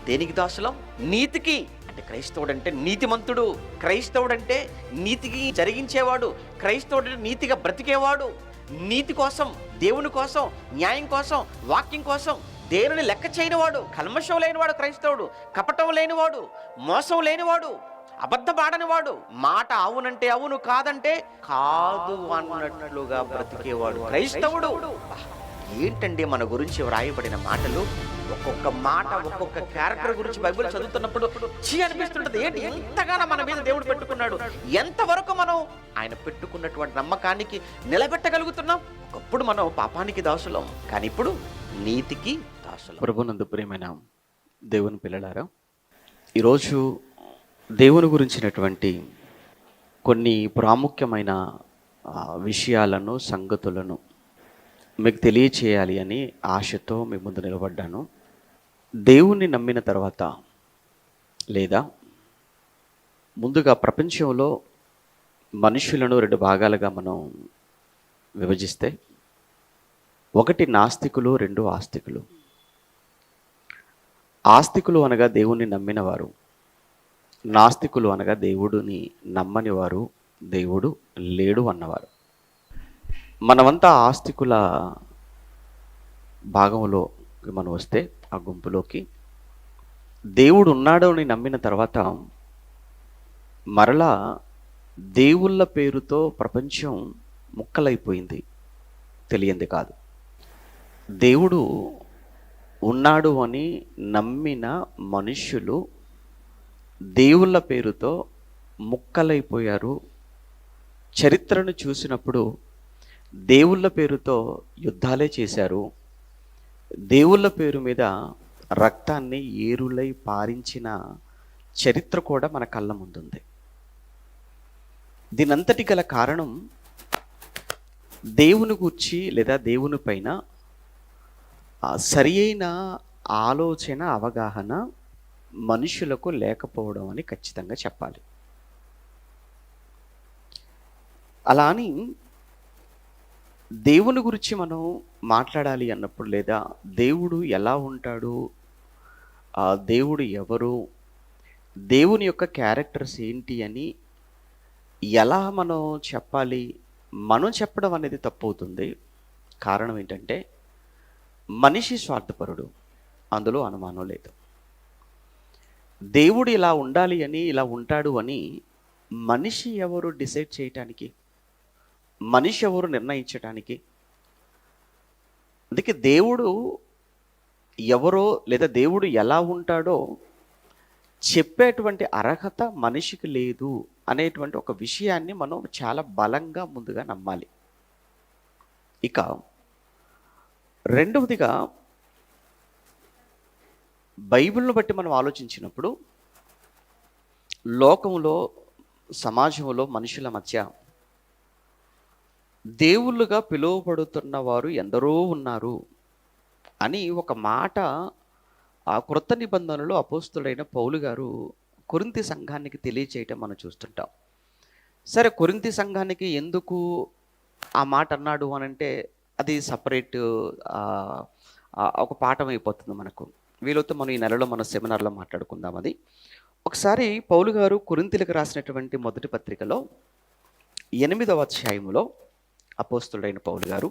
దేనికి దాసులం? నీతికి. అంటే క్రైస్తవుడు అంటే నీతిమంతుడు, క్రైస్తవుడు అంటే నీతికి జరిగించేవాడు, క్రైస్తవుడు అంటే నీతిగా బ్రతికేవాడు, నీతి కోసం, దేవుని కోసం, న్యాయం కోసం, వాక్యం కోసం దేవుని లెక్క చేయనివాడు, కల్మషం లేనివాడు క్రైస్తవుడు, కపటం లేనివాడు, మోసం లేనివాడు, అబద్ధమాడనివాడు, మాట అవునంటే అవును, కాదంటే కాదు అన్నట్లుగా బ్రతికేవాడు క్రైస్తవుడు. ఏంటండి మన గురించి వ్రాయబడిన మాటలు! ఒక్కొక్క మాట, ఒక్కొక్క క్యారెక్టర్ గురించి బైబిల్ చదువుతున్నప్పుడు చీ అనిపిస్తుంటది. ఏంటి ఎంతగానో మన మీద దేవుడు పెట్టుకున్నాడు, ఎంతవరకు మనం ఆయన పెట్టుకున్నటువంటి నమ్మకానికి నిలబెట్టగలుగుతున్నాం? ఒకప్పుడు మనం పాపానికి దాసులం, కానీ ఇప్పుడు నీతికి దాసులం. ప్రభునందు ప్రియమైన దేవుని పిల్లలారా, ఈరోజు దేవుని గురించినటువంటి కొన్ని ప్రాముఖ్యమైన విషయాలను, సంగతులను మీకు తెలియచేయాలి అని ఆశతో మీ ముందు నిలబడ్డాను. దేవుణ్ణి నమ్మిన తర్వాత, లేదా ముందుగా ప్రపంచంలో మనుషులను 2 భాగాలుగా మనం విభజిస్తే, ఒకటి నాస్తికులు, 2 ఆస్తికులు. ఆస్తికులు అనగా దేవుణ్ణి నమ్మిన వారు, నాస్తికులు అనగా దేవుడిని నమ్మని వారు, దేవుడు లేడు అన్నవారు. మనమంతా ఆస్తికుల భాగంలో మనం వస్తే, ఆ గుంపులోకి దేవుడు ఉన్నాడు అని నమ్మిన తర్వాత మరలా దేవుళ్ళ పేరుతో ప్రపంచం ముక్కలైపోయింది, తెలియంది కాదు. దేవుడు ఉన్నాడు అని నమ్మిన మనుష్యులు దేవుళ్ళ పేరుతో ముక్కలైపోయారు. చరిత్రను చూసినప్పుడు దేవుళ్ళ పేరుతో యుద్ధాలే చేశారు, దేవుళ్ళ పేరు మీద రక్తాన్ని ఏరులై పారించిన చరిత్ర కూడా మన కళ్ళ ముందుంది. దీనంతటి గల కారణం దేవుని గూర్చి లేదా దేవుని పైన సరి అయిన ఆలోచన, అవగాహన మనుషులకు లేకపోవడం అని ఖచ్చితంగా చెప్పాలి. అలా అని దేవుని గురించి మనం మాట్లాడాలి అన్నప్పుడు, లేదా దేవుడు ఎలా ఉంటాడు, దేవుడు ఎవరు, దేవుని యొక్క క్యారెక్టర్స్ ఏంటి అని ఎలా మనం చెప్పాలి, మనం చెప్పడం అనేది తప్పవుతుంది. కారణం ఏంటంటే, మనిషి స్వార్థపరుడు, అందులో అనుమానం లేదు. దేవుడు ఇలా ఉండాలి అని, ఇలా ఉంటాడు అని మనిషి ఎవరు డిసైడ్ చేయటానికి, మనిషి ఎవరు నిర్ణయించటానికి? అందుకే దేవుడు ఎవరో లేదా దేవుడు ఎలా ఉంటాడో చెప్పేటువంటి అర్హత మనిషికి లేదు అనేటువంటి ఒక విషయాన్ని మనం చాలా బలంగా ముందుగా నమ్మాలి. ఇక రెండవదిగా, బైబిల్ను బట్టి మనం ఆలోచించినప్పుడు లోకంలో, సమాజంలో మనుషుల మధ్య దేవుళ్ళుగా పిలువబడుతున్న వారు ఎందరో ఉన్నారు అని ఒక మాట ఆ క్రొత్త నిబంధనలో అపోస్తుడైన పౌలు గారు కొరింథీ సంఘానికి తెలియచేయటం మనం చూస్తుంటాం. సరే, కొరింథీ సంఘానికి ఎందుకు ఆ మాట అన్నాడు అని అంటే, అది సపరేట్ ఒక పాఠం అయిపోతుంది మనకు. వీలైతే మనం ఈ నెలలో మన సెమినార్లో మాట్లాడుకుందాం అది. ఒకసారి పౌలు గారు కొరింథీలకు రాసినటువంటి మొదటి పత్రికలో 8వ అధ్యాయంలో అపోస్తుడైన పౌలు గారు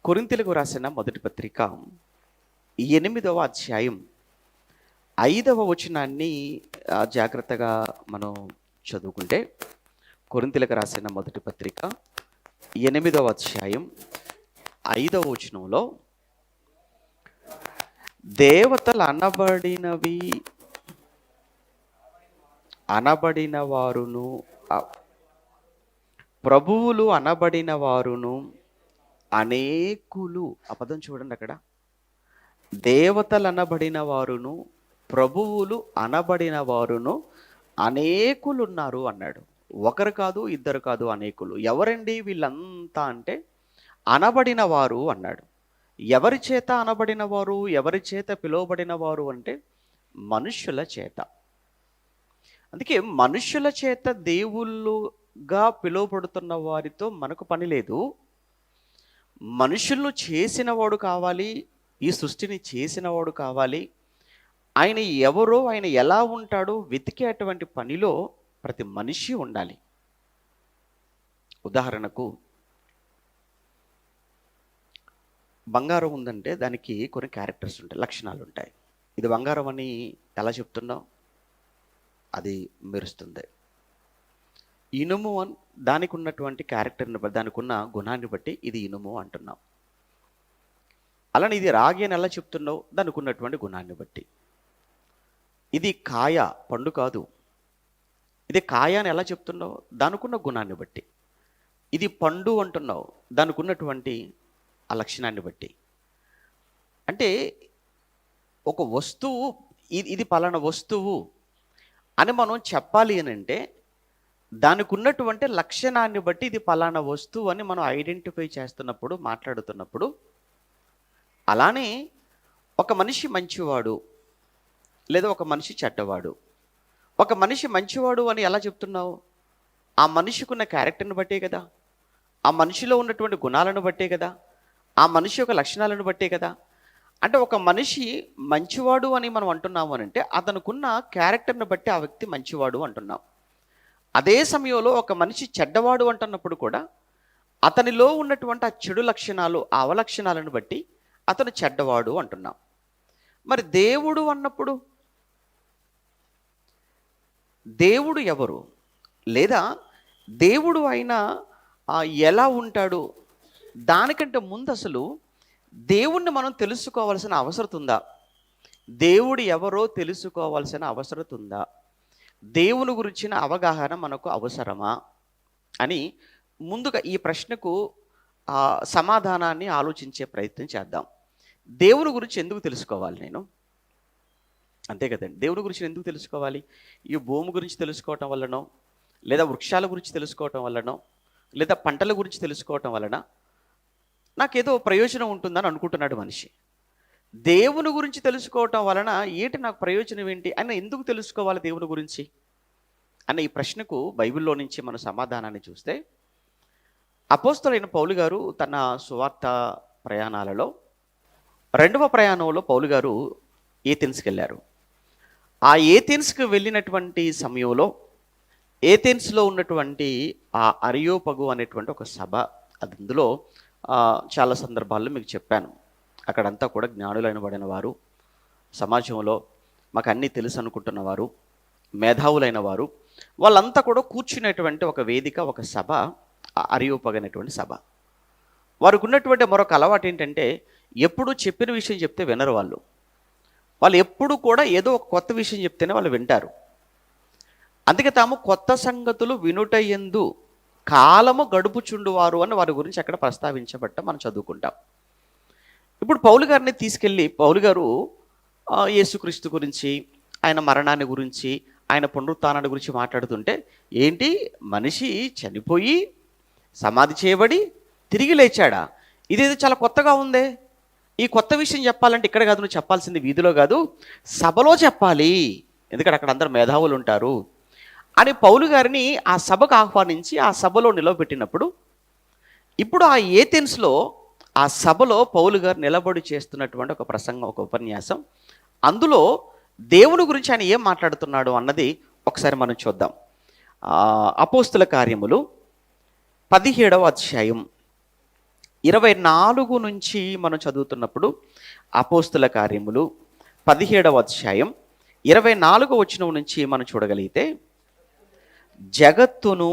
కొరింథీలకు రాసిన మొదటి పత్రిక 8వ అధ్యాయం 5వ వచనాన్ని జాగ్రత్తగా మనం చదువుకుంటే, కొరింథీలకు రాసిన మొదటి పత్రిక 8వ అధ్యాయం 5వ వచనంలో, దేవతలు అనబడిన వారును, ప్రభువులు అనబడిన వారును అనేకులు. ఆ పదం చూడండి అక్కడ, దేవతలు అనబడిన వారును, ప్రభువులు అనబడిన వారును అనేకులు ఉన్నారు అన్నాడు. ఒకరు కాదు, ఇద్దరు కాదు, అనేకులు. ఎవరండి వీళ్ళంతా అంటే, అనబడిన వారు అన్నాడు. ఎవరి చేత అనబడిన వారు, ఎవరి చేత పిలువబడిన వారు అంటే మనుష్యుల చేత. అందుకే మనుష్యుల చేత దేవుళ్ళుగా పిలువబడుతున్న వారితో మనకు పని లేదు. మనుషులను చేసినవాడు కావాలి, ఈ సృష్టిని చేసినవాడు కావాలి, ఆయన ఎవరో, ఆయన ఎలా ఉంటాడో వెతికేటువంటి పనిలో ప్రతి మనిషి ఉండాలి. ఉదాహరణకు బంగారం ఉందంటే దానికి కొన్ని క్యారెక్టర్స్ ఉంటాయి, లక్షణాలు ఉంటాయి. ఇది బంగారం అని ఎలా చెప్తున్నావు? అది మెరుస్తుంది. ఇనుము దానికి ఉన్నటువంటి క్యారెక్టర్ని బట్టి, దానికి ఉన్న గుణాన్ని బట్టి ఇది ఇనుము అంటున్నాం. అలానే ఇది రాగి అని ఎలా చెప్తున్నావు? దానికి ఉన్నటువంటి గుణాన్ని బట్టి. ఇది కాయ, పండు కాదు. ఇది కాయ అని ఎలా చెప్తున్నావు? దానికున్న గుణాన్ని బట్టి. ఇది పండు అంటున్నావు, దానికి ఉన్నటువంటి ఆ లక్షణాన్ని బట్టి. అంటే ఒక వస్తువు ఇది పలానా వస్తువు అని మనం చెప్పాలి అని అంటే దానికి ఉన్నటువంటి లక్షణాన్ని బట్టి ఇది పలానా వస్తువు అని మనం ఐడెంటిఫై చేస్తున్నప్పుడు, మాట్లాడుతున్నప్పుడు. అలానే ఒక మనిషి మంచివాడు లేదా ఒక మనిషి చెడ్డవాడు. ఒక మనిషి మంచివాడు అని ఎలా చెప్తున్నావు? ఆ మనిషికి ఉన్న క్యారెక్టర్ని బట్టే కదా, ఆ మనిషిలో ఉన్నటువంటి గుణాలను బట్టే కదా, ఆ మనిషి యొక్క లక్షణాలను బట్టే కదా. అంటే ఒక మనిషి మంచివాడు అని మనం అంటున్నాము అని అంటే అతనుకున్న క్యారెక్టర్ని బట్టి ఆ వ్యక్తి మంచివాడు అంటున్నాం. అదే సమయంలో ఒక మనిషి చెడ్డవాడు అంటున్నప్పుడు కూడా అతనిలో ఉన్నటువంటి ఆ చెడు లక్షణాలు, ఆ అవలక్షణాలను బట్టి అతను చెడ్డవాడు అంటున్నాం. మరి దేవుడు అన్నప్పుడు దేవుడు ఎవరు, లేదా దేవుడు అయినా ఎలా ఉంటాడు? దానికంటే ముందు అసలు దేవుణ్ణి మనం తెలుసుకోవాల్సిన అవసరం ఉందా? దేవుడు ఎవరో తెలుసుకోవాల్సిన అవసరం ఉందా? దేవుని గురించిన అవగాహన మనకు అవసరమా అని ముందుగా ఈ ప్రశ్నకు సమాధానాన్ని ఆలోచించే ప్రయత్నం చేద్దాం. దేవుని గురించి ఎందుకు తెలుసుకోవాలి నేను? అంతే కదండి. దేవుని గురించి ఎందుకు తెలుసుకోవాలి? ఈ భూమి గురించి తెలుసుకోవటం వల్లనో, లేదా వృక్షాల గురించి తెలుసుకోవటం వల్లనో, లేదా పంటల గురించి తెలుసుకోవటం వలన నాకేదో ప్రయోజనం ఉంటుందని అనుకుంటున్నాడు మనిషి. దేవుని గురించి తెలుసుకోవటం వలన ఏంటి నాకు ప్రయోజనం ఏంటి అని ఎందుకు తెలుసుకోవాలి దేవుని గురించి అన్న ఈ ప్రశ్నకు బైబిల్లో నుంచి మన సమాధానాన్ని చూస్తే, అపోస్తలుడైన పౌలు గారు తన సువార్త ప్రయాణాలలో 2వ ప్రయాణంలో పౌలు గారు ఏథెన్స్కి వెళ్ళారు. ఆ ఏథెన్స్కి వెళ్ళినటువంటి సమయంలో ఏథెన్స్లో ఉన్నటువంటి ఆ అరియోపగు అనేటువంటి ఒక సభ, అది అందులో చాలా సందర్భాల్లో మీకు చెప్పాను. అక్కడంతా కూడా జ్ఞానులైన పడిన వారు, సమాజంలో మాకు అన్నీ తెలుసు అనుకుంటున్న వారు, మేధావులైన వారు, వాళ్ళంతా కూడా కూర్చునేటువంటి ఒక వేదిక, ఒక సభ, అరియోపగు అనేటువంటి సభ. వారికి ఉన్నటువంటి మరొక అలవాటు ఏంటంటే ఎప్పుడు చెప్పిన విషయం చెప్తే వినరు వాళ్ళు. వాళ్ళు ఎప్పుడు కూడా ఏదో ఒక కొత్త విషయం చెప్తేనే వాళ్ళు వింటారు. అందుకే తాము కొత్త సంగతులు వినుటయందు కాలము గడుపుచుండువారు అని వారి గురించి అక్కడ ప్రస్తావించబట్ట మనం చదువుకుంటాం. ఇప్పుడు పౌలు గారిని తీసుకెళ్ళి పౌలు గారు యేసుక్రీస్తు గురించి, ఆయన మరణాన్ని గురించి, ఆయన పునరుత్థానాన్ని గురించి మాట్లాడుతుంటే, ఏంటి మనిషి చనిపోయి సమాధి చేయబడి తిరిగి లేచాడా? ఇదేదో చాలా కొత్తగా ఉందే. ఈ కొత్త విషయం చెప్పాలంటే ఇక్కడ కాదు, నువ్వు చెప్పాల్సింది వీధిలో కాదు, సభలో చెప్పాలి, ఎందుకంటే అక్కడ అందరు మేధావులు ఉంటారు అని పౌలు గారిని ఆ సభకు ఆహ్వానించి ఆ సభలో నిలవబెట్టినప్పుడు, ఇప్పుడు ఆ ఏథెన్స్లో ఆ సభలో పౌలు గారు నిలబడి చేస్తున్నటువంటి ఒక ప్రసంగం, ఒక ఉపన్యాసం, అందులో దేవుని గురించి ఆయన ఏం మాట్లాడుతున్నాడు అన్నది ఒకసారి మనం చూద్దాం. అపోస్తుల కార్యములు 17వ అధ్యాయం 24 నుంచి మనం చదువుతున్నప్పుడు, అపోస్తుల కార్యములు 17వ అధ్యాయం 24వ వచనం నుంచి మనం చూడగలిగితే, జగత్తును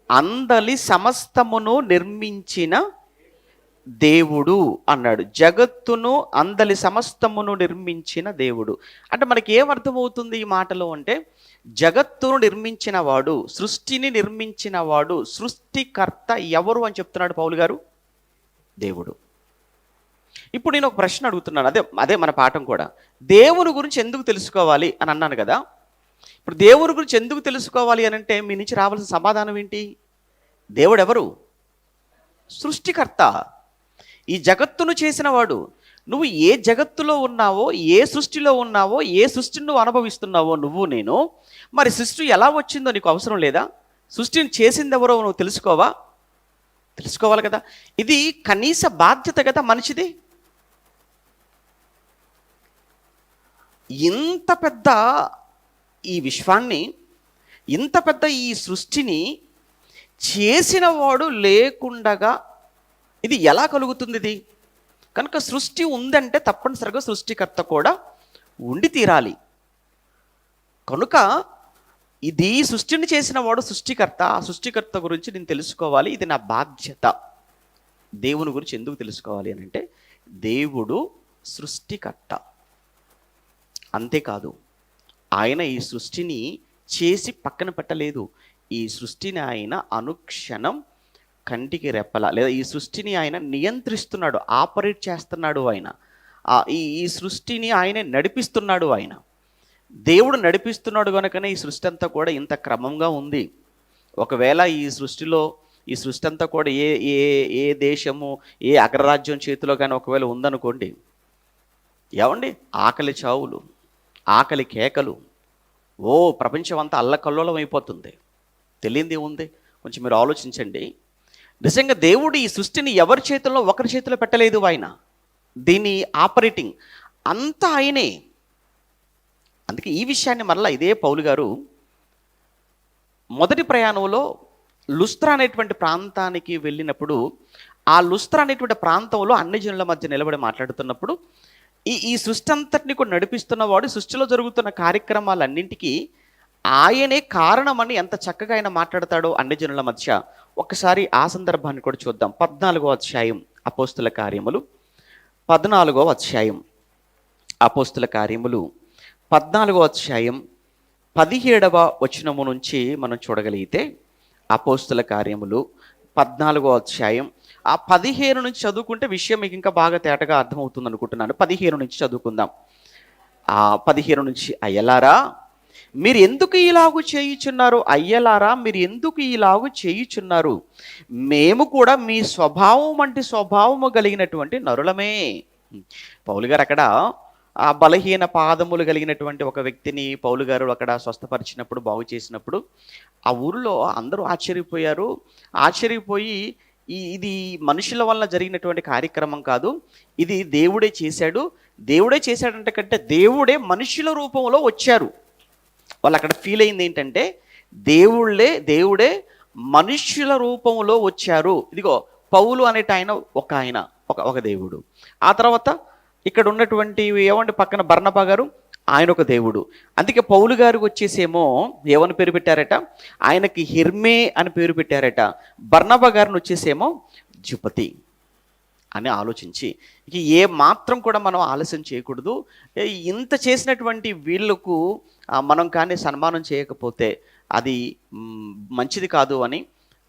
అందలి సమస్తమును నిర్మించిన దేవుడు అన్నాడు. జగత్తును అందలి సమస్తమును నిర్మించిన దేవుడు అంటే మనకి ఏమర్థమవుతుంది ఈ మాటలో అంటే, జగత్తును నిర్మించిన వాడు, సృష్టిని నిర్మించిన వాడు, సృష్టికర్త ఎవరు అని చెప్తున్నాడు పౌలు గారు? దేవుడు. ఇప్పుడు నేను ఒక ప్రశ్న అడుగుతున్నాను, అదే మన పాఠం కూడా. దేవుని గురించి ఎందుకు తెలుసుకోవాలి అని అన్నాను కదా. ఇప్పుడు దేవుని గురించి ఎందుకు తెలుసుకోవాలి అని అంటే మీ నుంచి రావాల్సిన సమాధానం ఏంటి? దేవుడు ఎవరు? సృష్టికర్త, ఈ జగత్తును చేసిన వాడు. నువ్వు ఏ జగత్తులో ఉన్నావో, ఏ సృష్టిలో ఉన్నావో, ఏ సృష్టిని నువ్వు అనుభవిస్తున్నావో నువ్వు నేను, మరి సృష్టి ఎలా వచ్చిందో నీకు అవసరం లేదా? సృష్టిని చేసింది ఎవరో నువ్వు తెలుసుకోవాలి కదా. ఇది కనీస బాధ్యత కదా మనిషిది. ఇంత పెద్ద ఈ విశ్వాన్ని, ఇంత పెద్ద ఈ సృష్టిని చేసిన వాడు లేకుండగా ఇది ఎలా కలుగుతుంది? ఇది కనుక సృష్టి ఉందంటే తప్పనిసరిగా సృష్టికర్త కూడా ఉండి తీరాలి. కనుక ఇది సృష్టిని చేసిన వాడు సృష్టికర్త. ఆ సృష్టికర్త గురించి నేను తెలుసుకోవాలి, ఇది నా బాధ్యత. దేవుని గురించి ఎందుకు తెలుసుకోవాలి అని అంటే, దేవుడు సృష్టికర్త. అంతేకాదు, ఆయన ఈ సృష్టిని చేసి పక్కన పెట్టలేదు. ఈ సృష్టిని ఆయన అనుక్షణం కంటికి రెప్పల, లేదా ఈ సృష్టిని ఆయన నియంత్రిస్తున్నాడు, ఆపరేట్ చేస్తున్నాడు. ఆయన ఈ సృష్టిని ఆయనే నడిపిస్తున్నాడు. ఆయన దేవుడు నడిపిస్తున్నాడు కనుకనే ఈ సృష్టి అంతా కూడా ఇంత క్రమంగా ఉంది. ఒకవేళ ఈ సృష్టి అంతా కూడా ఏ ఏ ఏ దేశము, ఏ అగ్రరాజ్యం చేతిలో కానీ ఒకవేళ ఉందనుకోండి, ఏమండి, ఆకలి చావులు, ఆకలి కేకలు, ప్రపంచం అంతా అల్లకల్లోలం అయిపోతుంది. తెలియంది ఉంది. కొంచెం మీరు ఆలోచించండి. నిజంగా దేవుడు ఈ సృష్టిని ఎవరి చేతుల్లో, ఒకరి చేతిలో పెట్టలేదు. ఆయన దీన్ని ఆపరేటింగ్ అంతా ఆయనే. అందుకే ఈ విషయాన్ని మరలా ఇదే పౌలు గారు మొదటి ప్రయాణంలో లుస్త్రా అనేటువంటి ప్రాంతానికి వెళ్ళినప్పుడు, ఆ లుస్త్రా అనేటువంటి ప్రాంతంలో అన్ని జనుల మధ్య నిలబడి మాట్లాడుతున్నప్పుడు, ఈ సృష్టి అంతటిని కూడా నడిపిస్తున్నవాడు, సృష్టిలో జరుగుతున్న కార్యక్రమాలన్నింటికీ ఆయనే కారణమని ఎంత చక్కగా ఆయన మాట్లాడతాడో అన్ని జనుల మధ్య. ఒకసారి ఆ సందర్భాన్ని కూడా చూద్దాం. 14వ అధ్యాయం అపోస్తుల కార్యములు, 14వ అధ్యాయం అపోస్తుల కార్యములు 14వ అధ్యాయం 17వ వచనము నుంచి మనం చూడగలిగితే, అపోస్తుల కార్యములు 14వ అధ్యాయం 15 నుంచి చదువుకుంటే విషయం మీకు ఇంకా బాగా తేటగా అర్థమవుతుంది అనుకుంటున్నాను. 15 నుంచి చదువుకుందాం. 15 నుంచి, అయ్యలారా మీరు ఎందుకు ఇలాగు చేయుచున్నారు? అయ్యలారా మీరు ఎందుకు ఇలాగు చేయుచున్నారు? మేము కూడా మీ స్వభావం వంటి స్వభావము కలిగినటువంటి నరులమే. పౌలు గారు అక్కడ ఆ బలహీన పాదములు కలిగినటువంటి ఒక వ్యక్తిని పౌలు గారు అక్కడ స్వస్థపరిచినప్పుడు, బాగు చేసినప్పుడు ఆ ఊరిలో అందరూ ఆశ్చర్యపోయి ఇది మనుషుల వల్ల జరిగినటువంటి కార్యక్రమం కాదు, ఇది దేవుడే చేశాడంటే కంటే దేవుడే మనుషుల రూపంలో వచ్చారు. వాళ్ళు అక్కడ ఫీల్ అయింది ఏంటంటే, దేవుడే మనుష్యుల రూపంలో వచ్చారు. ఇదిగో పౌలు అనేట ఆయన ఒక దేవుడు. ఆ తర్వాత ఇక్కడ ఉన్నటువంటి ఏమంటే పక్కన బర్నబా గారు, ఆయన ఒక దేవుడు. అందుకే పౌలు గారికి వచ్చేసేమో ఏమని పేరు పెట్టారట? ఆయనకి హెర్మే అని పేరు పెట్టారట. బర్నబా గారిని వచ్చేసేమో జుపతి అని ఆలోచించి, ఇక ఏ మాత్రం కూడా మనం ఆలస్యం చేయకూడదు. ఇంత చేసినటువంటి వీళ్ళకు మనం కానీ సన్మానం చేయకపోతే అది మంచిది కాదు అని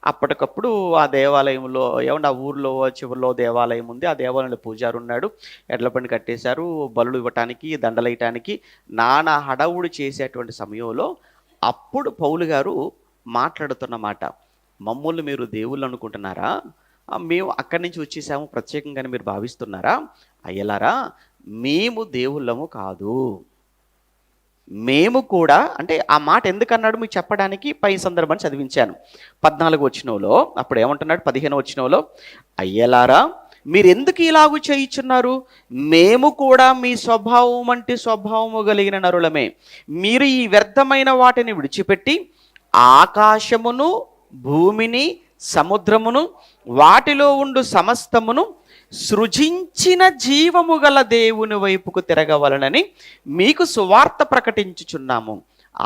అప్పటికప్పుడు ఆ దేవాలయంలో, ఏమన్నా ఆ ఊర్లో చివరిలో దేవాలయం ఉంది, ఆ దేవాలయంలో పూజారు ఉన్నాడు. ఎడ్ల బండి కట్టేశారు, బలులు ఇవ్వటానికి, దండలేయటానికి నానా హడావుడి చేసేటువంటి సమయంలో అప్పుడు పౌలు గారు మాట్లాడుతున్న మాట, మమ్మల్ని మీరు దేవుళ్ళు అనుకుంటున్నారా? మేము అక్కడి నుంచి వచ్చేసాము ప్రత్యేకంగానే మీరు భావిస్తున్నారా? అయ్యలారా మేము దేవుళ్ళము కాదు, మేము కూడా. అంటే ఆ మాట ఎందుకన్నాడు మీకు చెప్పడానికి పై సందర్భాన్ని చదివించాను. 14వ వచనంలో అప్పుడు ఏమంటున్నాడు? 15వ వచనంలో, అయ్యలారా మీరు ఎందుకు ఇలాగూ చేయుచున్నారు? మేము కూడా మీ స్వభావం వంటి స్వభావము కలిగిన నరులమే. మీరు ఈ వ్యర్థమైన వాటిని విడిచిపెట్టి ఆకాశమును, భూమిని, సముద్రమును, వాటిలో ఉండు సమస్తమును సృజించిన జీవము గల దేవుని వైపుకు తిరగవలనని మీకు సువార్త ప్రకటించుచున్నాము.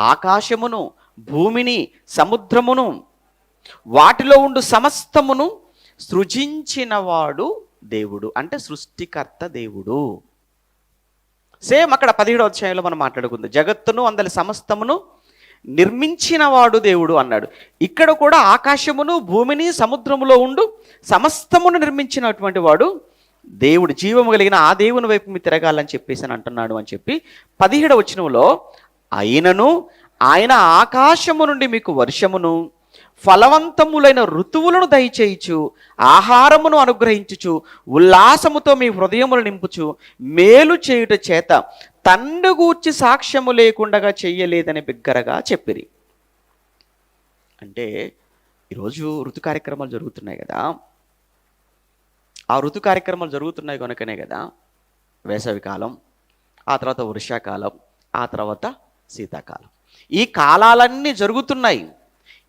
ఆకాశమును, భూమిని, సముద్రమును, వాటిలో ఉండు సమస్తమును సృజించిన వాడు దేవుడు. అంటే సృష్టికర్త దేవుడు. సేమ్ అక్కడ 17వ అధ్యాయంలో మనం మాట్లాడుకుందాం. జగత్తును అందరి సమస్తమును నిర్మించిన వాడు దేవుడు అన్నాడు. ఇక్కడ కూడా ఆకాశమును, భూమిని, సముద్రములో ఉండు సమస్తమును నిర్మించినటువంటి వాడు దేవుడు. జీవము కలిగిన ఆ దేవుని వైపు మీరు తిరగాలని చెప్పేసి అని అంటున్నాడు అని చెప్పి 17వ వచనంలో, అయినను ఆయన ఆకాశము నుండి మీకు వర్షమును, ఫలవంతములైన ఋతువులను దయచేయచ్చు, ఆహారమును అనుగ్రహించుచు, ఉల్లాసముతో మీ హృదయములు నింపుచు, మేలు చేయుట చేత తండ్రి గూర్చి సాక్ష్యము లేకుండా చెయ్యలేదని బిగ్గరగా చెప్పిరి. అంటే ఈరోజు ఋతు కార్యక్రమాలు జరుగుతున్నాయి కదా, ఆ ఋతు కార్యక్రమాలు జరుగుతున్నాయి కనుకనే కదా వేసవికాలం, ఆ తర్వాత వర్షాకాలం, ఆ తర్వాత శీతాకాలం. ఈ కాలాలన్నీ జరుగుతున్నాయి.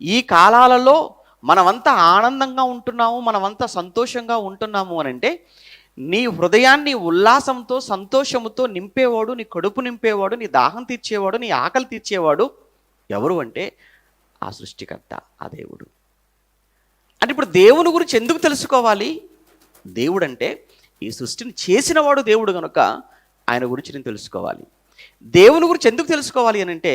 ఈ కాలాలలో మనమంతా ఆనందంగా ఉంటున్నాము, మనమంతా సంతోషంగా ఉంటున్నాము అని అంటే నీ హృదయాన్ని ఉల్లాసంతో సంతోషముతో నింపేవాడు, నీ కడుపు నింపేవాడు, నీ దాహం తీర్చేవాడు, నీ ఆకలి తీర్చేవాడు ఎవరు అంటే ఆ సృష్టికర్త, ఆ దేవుడు. అంటే ఇప్పుడు దేవుని గురించి ఎందుకు తెలుసుకోవాలి? దేవుడు అంటే ఈ సృష్టిని చేసినవాడు దేవుడు కనుక ఆయన గురించి నేను తెలుసుకోవాలి. దేవుని గురించి ఎందుకు తెలుసుకోవాలి అని అంటే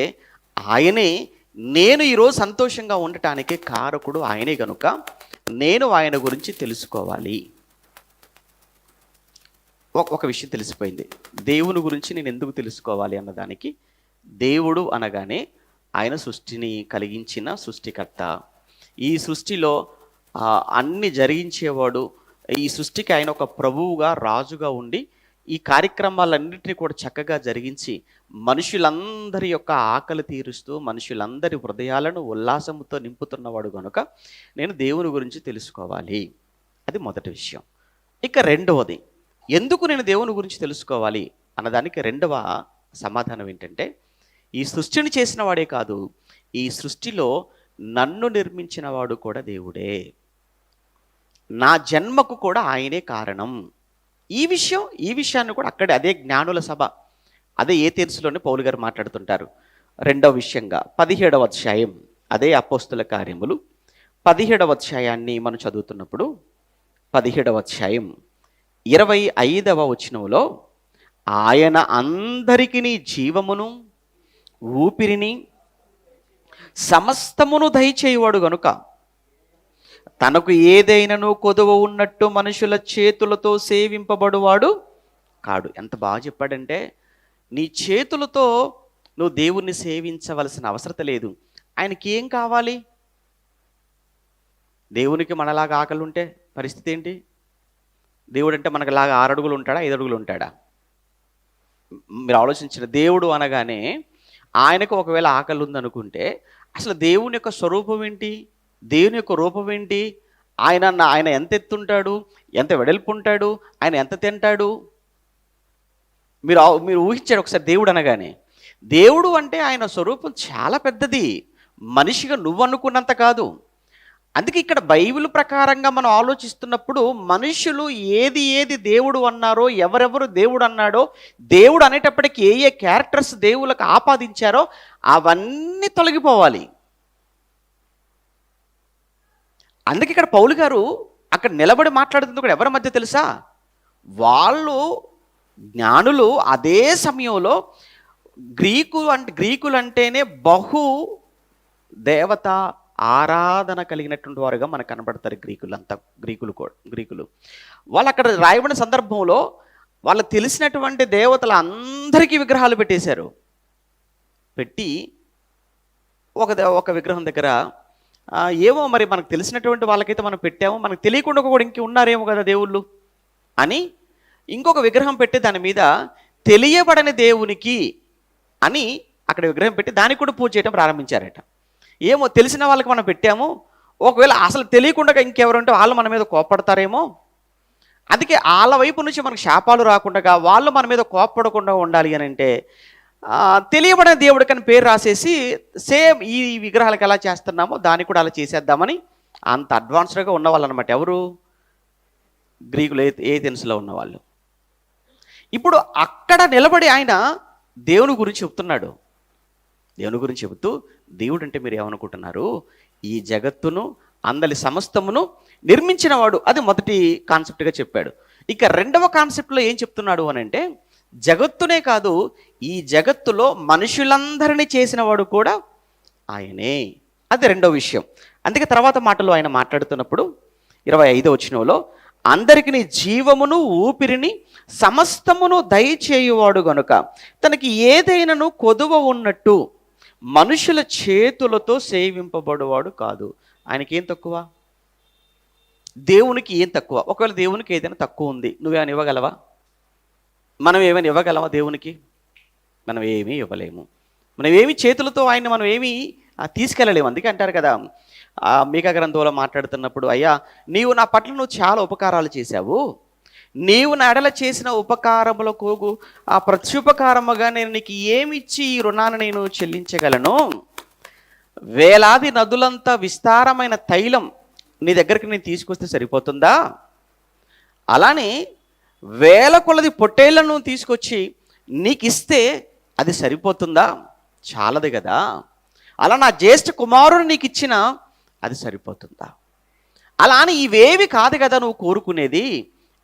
ఆయనే నేను ఈరోజు సంతోషంగా ఉండటానికి కారకుడు ఆయనే కనుక నేను ఆయన గురించి తెలుసుకోవాలి. ఒక విషయం తెలిసిపోయింది. దేవుని గురించి నేను ఎందుకు తెలుసుకోవాలి అన్నదానికి, దేవుడు అనగానే ఆయన సృష్టిని కలిగించిన సృష్టికర్త, ఈ సృష్టిలో అన్ని జరిగించేవాడు, ఈ సృష్టికి ఆయన ఒక ప్రభువుగా రాజుగా ఉండి ఈ కార్యక్రమాలన్నింటినీ కూడా చక్కగా జరిగించి మనుషులందరి యొక్క ఆకలి తీరుస్తూ మనుషులందరి హృదయాలను ఉల్లాసంతో నింపుతున్నవాడు కనుక నేను దేవుని గురించి తెలుసుకోవాలి. అది మొదటి విషయం. ఇక రెండవది, ఎందుకు నేను దేవుని గురించి తెలుసుకోవాలి అన్నదానికి రెండవ సమాధానం ఏంటంటే ఈ సృష్టిని చేసిన వాడే కాదు, ఈ సృష్టిలో నన్ను నిర్మించిన వాడు కూడా దేవుడే, నా జన్మకు కూడా ఆయనే కారణం. ఈ విషయాన్ని కూడా అక్కడే అదే జ్ఞానుల సభ, అదే ఏథెన్సులోనే పౌలు గారు మాట్లాడుతుంటారు. రెండవ విషయంగా 17వ అధ్యాయం, అదే అపోస్తుల కార్యములు 17వ అధ్యాయాన్ని మనం చదువుతున్నప్పుడు 17వ అధ్యాయం 25వ వచనంలో ఆయన అందరికీ జీవమును ఊపిరిని సమస్తమును దయచేయువాడు గనుక తనకు ఏదైనాను కొదువ ఉన్నట్టు మనుషుల చేతులతో సేవింపబడువాడు కాడు. ఎంత బాగా చెప్పాడంటే నీ చేతులతో నువ్వు దేవుణ్ణి సేవించవలసిన అవసరం లేదు. ఆయనకి ఏం కావాలి? దేవునికి మనలాగా ఆకలి ఉంటే పరిస్థితి ఏంటి? దేవుడు అంటే మనకులాగా 6 అడుగులు ఉంటాడా, 5 అడుగులు ఉంటాడా? మీరు ఆలోచించిన, దేవుడు అనగానే ఆయనకు ఒకవేళ ఆకలి ఉందనుకుంటే అసలు దేవుని యొక్క స్వరూపం ఏంటి, దేవుని యొక్క రూపం ఏంటి, ఆయన ఎంత ఎత్తుంటాడు, ఎంత వెడల్పు ఉంటాడు, ఆయన ఎంత తింటాడు? మీరు ఊహించాడు ఒకసారి దేవుడు అనగానే. దేవుడు అంటే ఆయన స్వరూపం చాలా పెద్దది, మనిషిగా నువ్వు అనుకున్నంత కాదు. అందుకే ఇక్కడ బైబిల్ ప్రకారంగా మనం ఆలోచిస్తున్నప్పుడు మనుషులు ఏది దేవుడు అన్నారో, ఎవరెవరు దేవుడు అన్నాడో, దేవుడు అనేటప్పటికీ ఏ క్యారెక్టర్స్ దేవులకు ఆపాదించారో అవన్నీ తొలగిపోవాలి. అందుకే ఇక్కడ పౌలు గారు అక్కడ నిలబడి మాట్లాడుతుంది కూడా ఎవరి మధ్య తెలుసా? వాళ్ళు జ్ఞానులు అదే సమయంలో గ్రీకులు అంటేనే బహు దేవత ఆరాధన కలిగినటువంటి వారుగా మనకు కనబడతారు గ్రీకులు. వాళ్ళు అక్కడ రాయబడిన సందర్భంలో వాళ్ళకి తెలిసినటువంటి దేవతల అందరికీ విగ్రహాలు పెట్టేశారు. పెట్టి ఒక విగ్రహం దగ్గర ఏమో మరి మనకు తెలిసినటువంటి వాళ్ళకైతే మనం పెట్టాము, మనకు తెలియకుండా కూడా ఇంక ఉన్నారేమో కదా దేవుళ్ళు అని ఇంకొక విగ్రహం పెట్టి దాని మీద తెలియబడని దేవునికి అని అక్కడ విగ్రహం పెట్టి దానికి కూడా పూజ చేయడం ప్రారంభించారట. ఏమో తెలిసిన వాళ్ళకి మనం పెట్టాము, ఒకవేళ అసలు తెలియకుండా ఇంకెవరుంటే వాళ్ళు మన మీద కోప్పడతారేమో, అందుకే వాళ్ళ వైపు నుంచి మనకు శాపాలు రాకుండా వాళ్ళు మన మీద కోప్పడకుండా ఉండాలి అని అంటే తెలియబడిన దేవుడికి అని పేరు రాసేసి సేమ్ ఈ విగ్రహాలకు ఎలా చేస్తున్నామో దానికి కూడా అలా చేసేద్దామని అంత అడ్వాన్స్డ్గా ఉన్నవాళ్ళు అనమాట. ఎవరు? గ్రీకులు, ఏథెన్స్లో ఉన్నవాళ్ళు. ఇప్పుడు అక్కడ నిలబడి ఆయన దేవుని గురించి చెప్తున్నాడు. దేవుని గురించి చెబుతూ, దేవుడు అంటే మీరు ఏమనుకుంటున్నారు? ఈ జగత్తును అందరి సమస్తమును నిర్మించినవాడు. అది మొదటి కాన్సెప్ట్గా చెప్పాడు. ఇక రెండవ కాన్సెప్ట్లో ఏం చెప్తున్నాడు అని అంటే జగత్తునే కాదు, ఈ జగత్తులో మనుషులందరినీ చేసినవాడు కూడా ఆయనే. అది రెండవ విషయం. అందుకే తర్వాత మాటలో ఆయన మాట్లాడుతున్నప్పుడు 25వ వచనంలో అందరికీ జీవమును ఊపిరిని సమస్తమును దయచేయువాడు గనుక తనకి ఏదైనాను కొదువ ఉన్నట్టు మనుషుల చేతులతో సేవింపబడువాడు కాదు. ఆయనకి ఏం తక్కువ? దేవునికి ఏం తక్కువ? ఒకవేళ దేవునికి ఏదైనా తక్కువ ఉంది, నువ్వేమైనా ఇవ్వగలవా? మనం ఏమైనా ఇవ్వగలవా దేవునికి? మనం ఏమీ ఇవ్వలేము. మనం ఏమి చేతులతో ఆయన్ని మనం ఏమీ తీసుకెళ్ళలేము. అందుకే అంటారు కదా, మీకా గ్రంథంలో మాట్లాడుతున్నప్పుడు, అయ్యా నీవు నా పట్ల నువ్వు చాలా ఉపకారాలు చేశావు, నీవు నా ఎడల చేసిన ఉపకారములకు ఆ ప్రత్యుపకారముగా నేను నీకు ఏమిచ్చి ఈ రుణాన్ని నేను చెల్లించగలను? వేలాది నదులంత విస్తారమైన తైలం నీ దగ్గరికి నేను తీసుకొస్తే సరిపోతుందా? అలానే వేల కొలది పొట్టేళ్లను తీసుకొచ్చి నీకు ఇస్తే అది సరిపోతుందా? చాలదు కదా. అలా నా జ్యేష్ఠ కుమారుడు నీకు ఇచ్చిన అది సరిపోతుందా? అలా అని ఇవేవి కాదు కదా నువ్వు కోరుకునేది.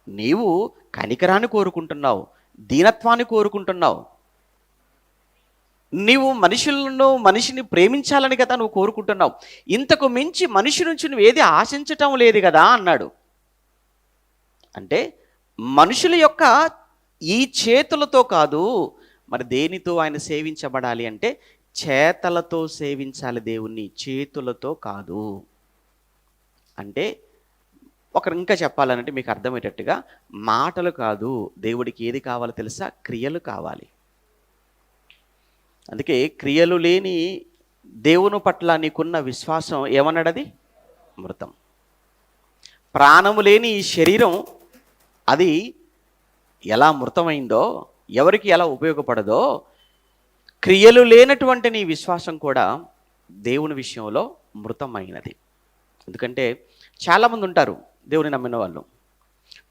నీవు కనికరాన్ని కోరుకుంటున్నావు, దీనత్వాన్ని కోరుకుంటున్నావు, నీవు మనిషిని ప్రేమించాలని కదా నువ్వు కోరుకుంటున్నావు. ఇంతకు మించి మనిషి నుంచి నువ్వు ఏది ఆశించటం లేదు కదా అన్నాడు. అంటే మనుషుల యొక్క ఈ చేతులతో కాదు, మరి దేనితో ఆయన సేవించబడాలి అంటే చేతలతో సేవించాలి దేవుణ్ణి, చేతులతో కాదు. అంటే ఒకరు ఇంకా చెప్పాలంటే మీకు అర్థమయ్యేటట్టుగా మాటలు కాదు, దేవుడికి ఏది కావాలో తెలుసా? క్రియలు కావాలి. అందుకే క్రియలు లేని దేవుని పట్ల నీకున్న విశ్వాసం ఏమన్నాడది? మృతం. ప్రాణము లేని ఈ శరీరం అది ఎలా మృతమైందో, ఎవరికి ఎలా ఉపయోగపడదో, క్రియలు లేనటువంటి నీ విశ్వాసం కూడా దేవుని విషయంలో మృతమైనది. ఎందుకంటే చాలామంది ఉంటారు దేవుని నమ్మిన వాళ్ళు,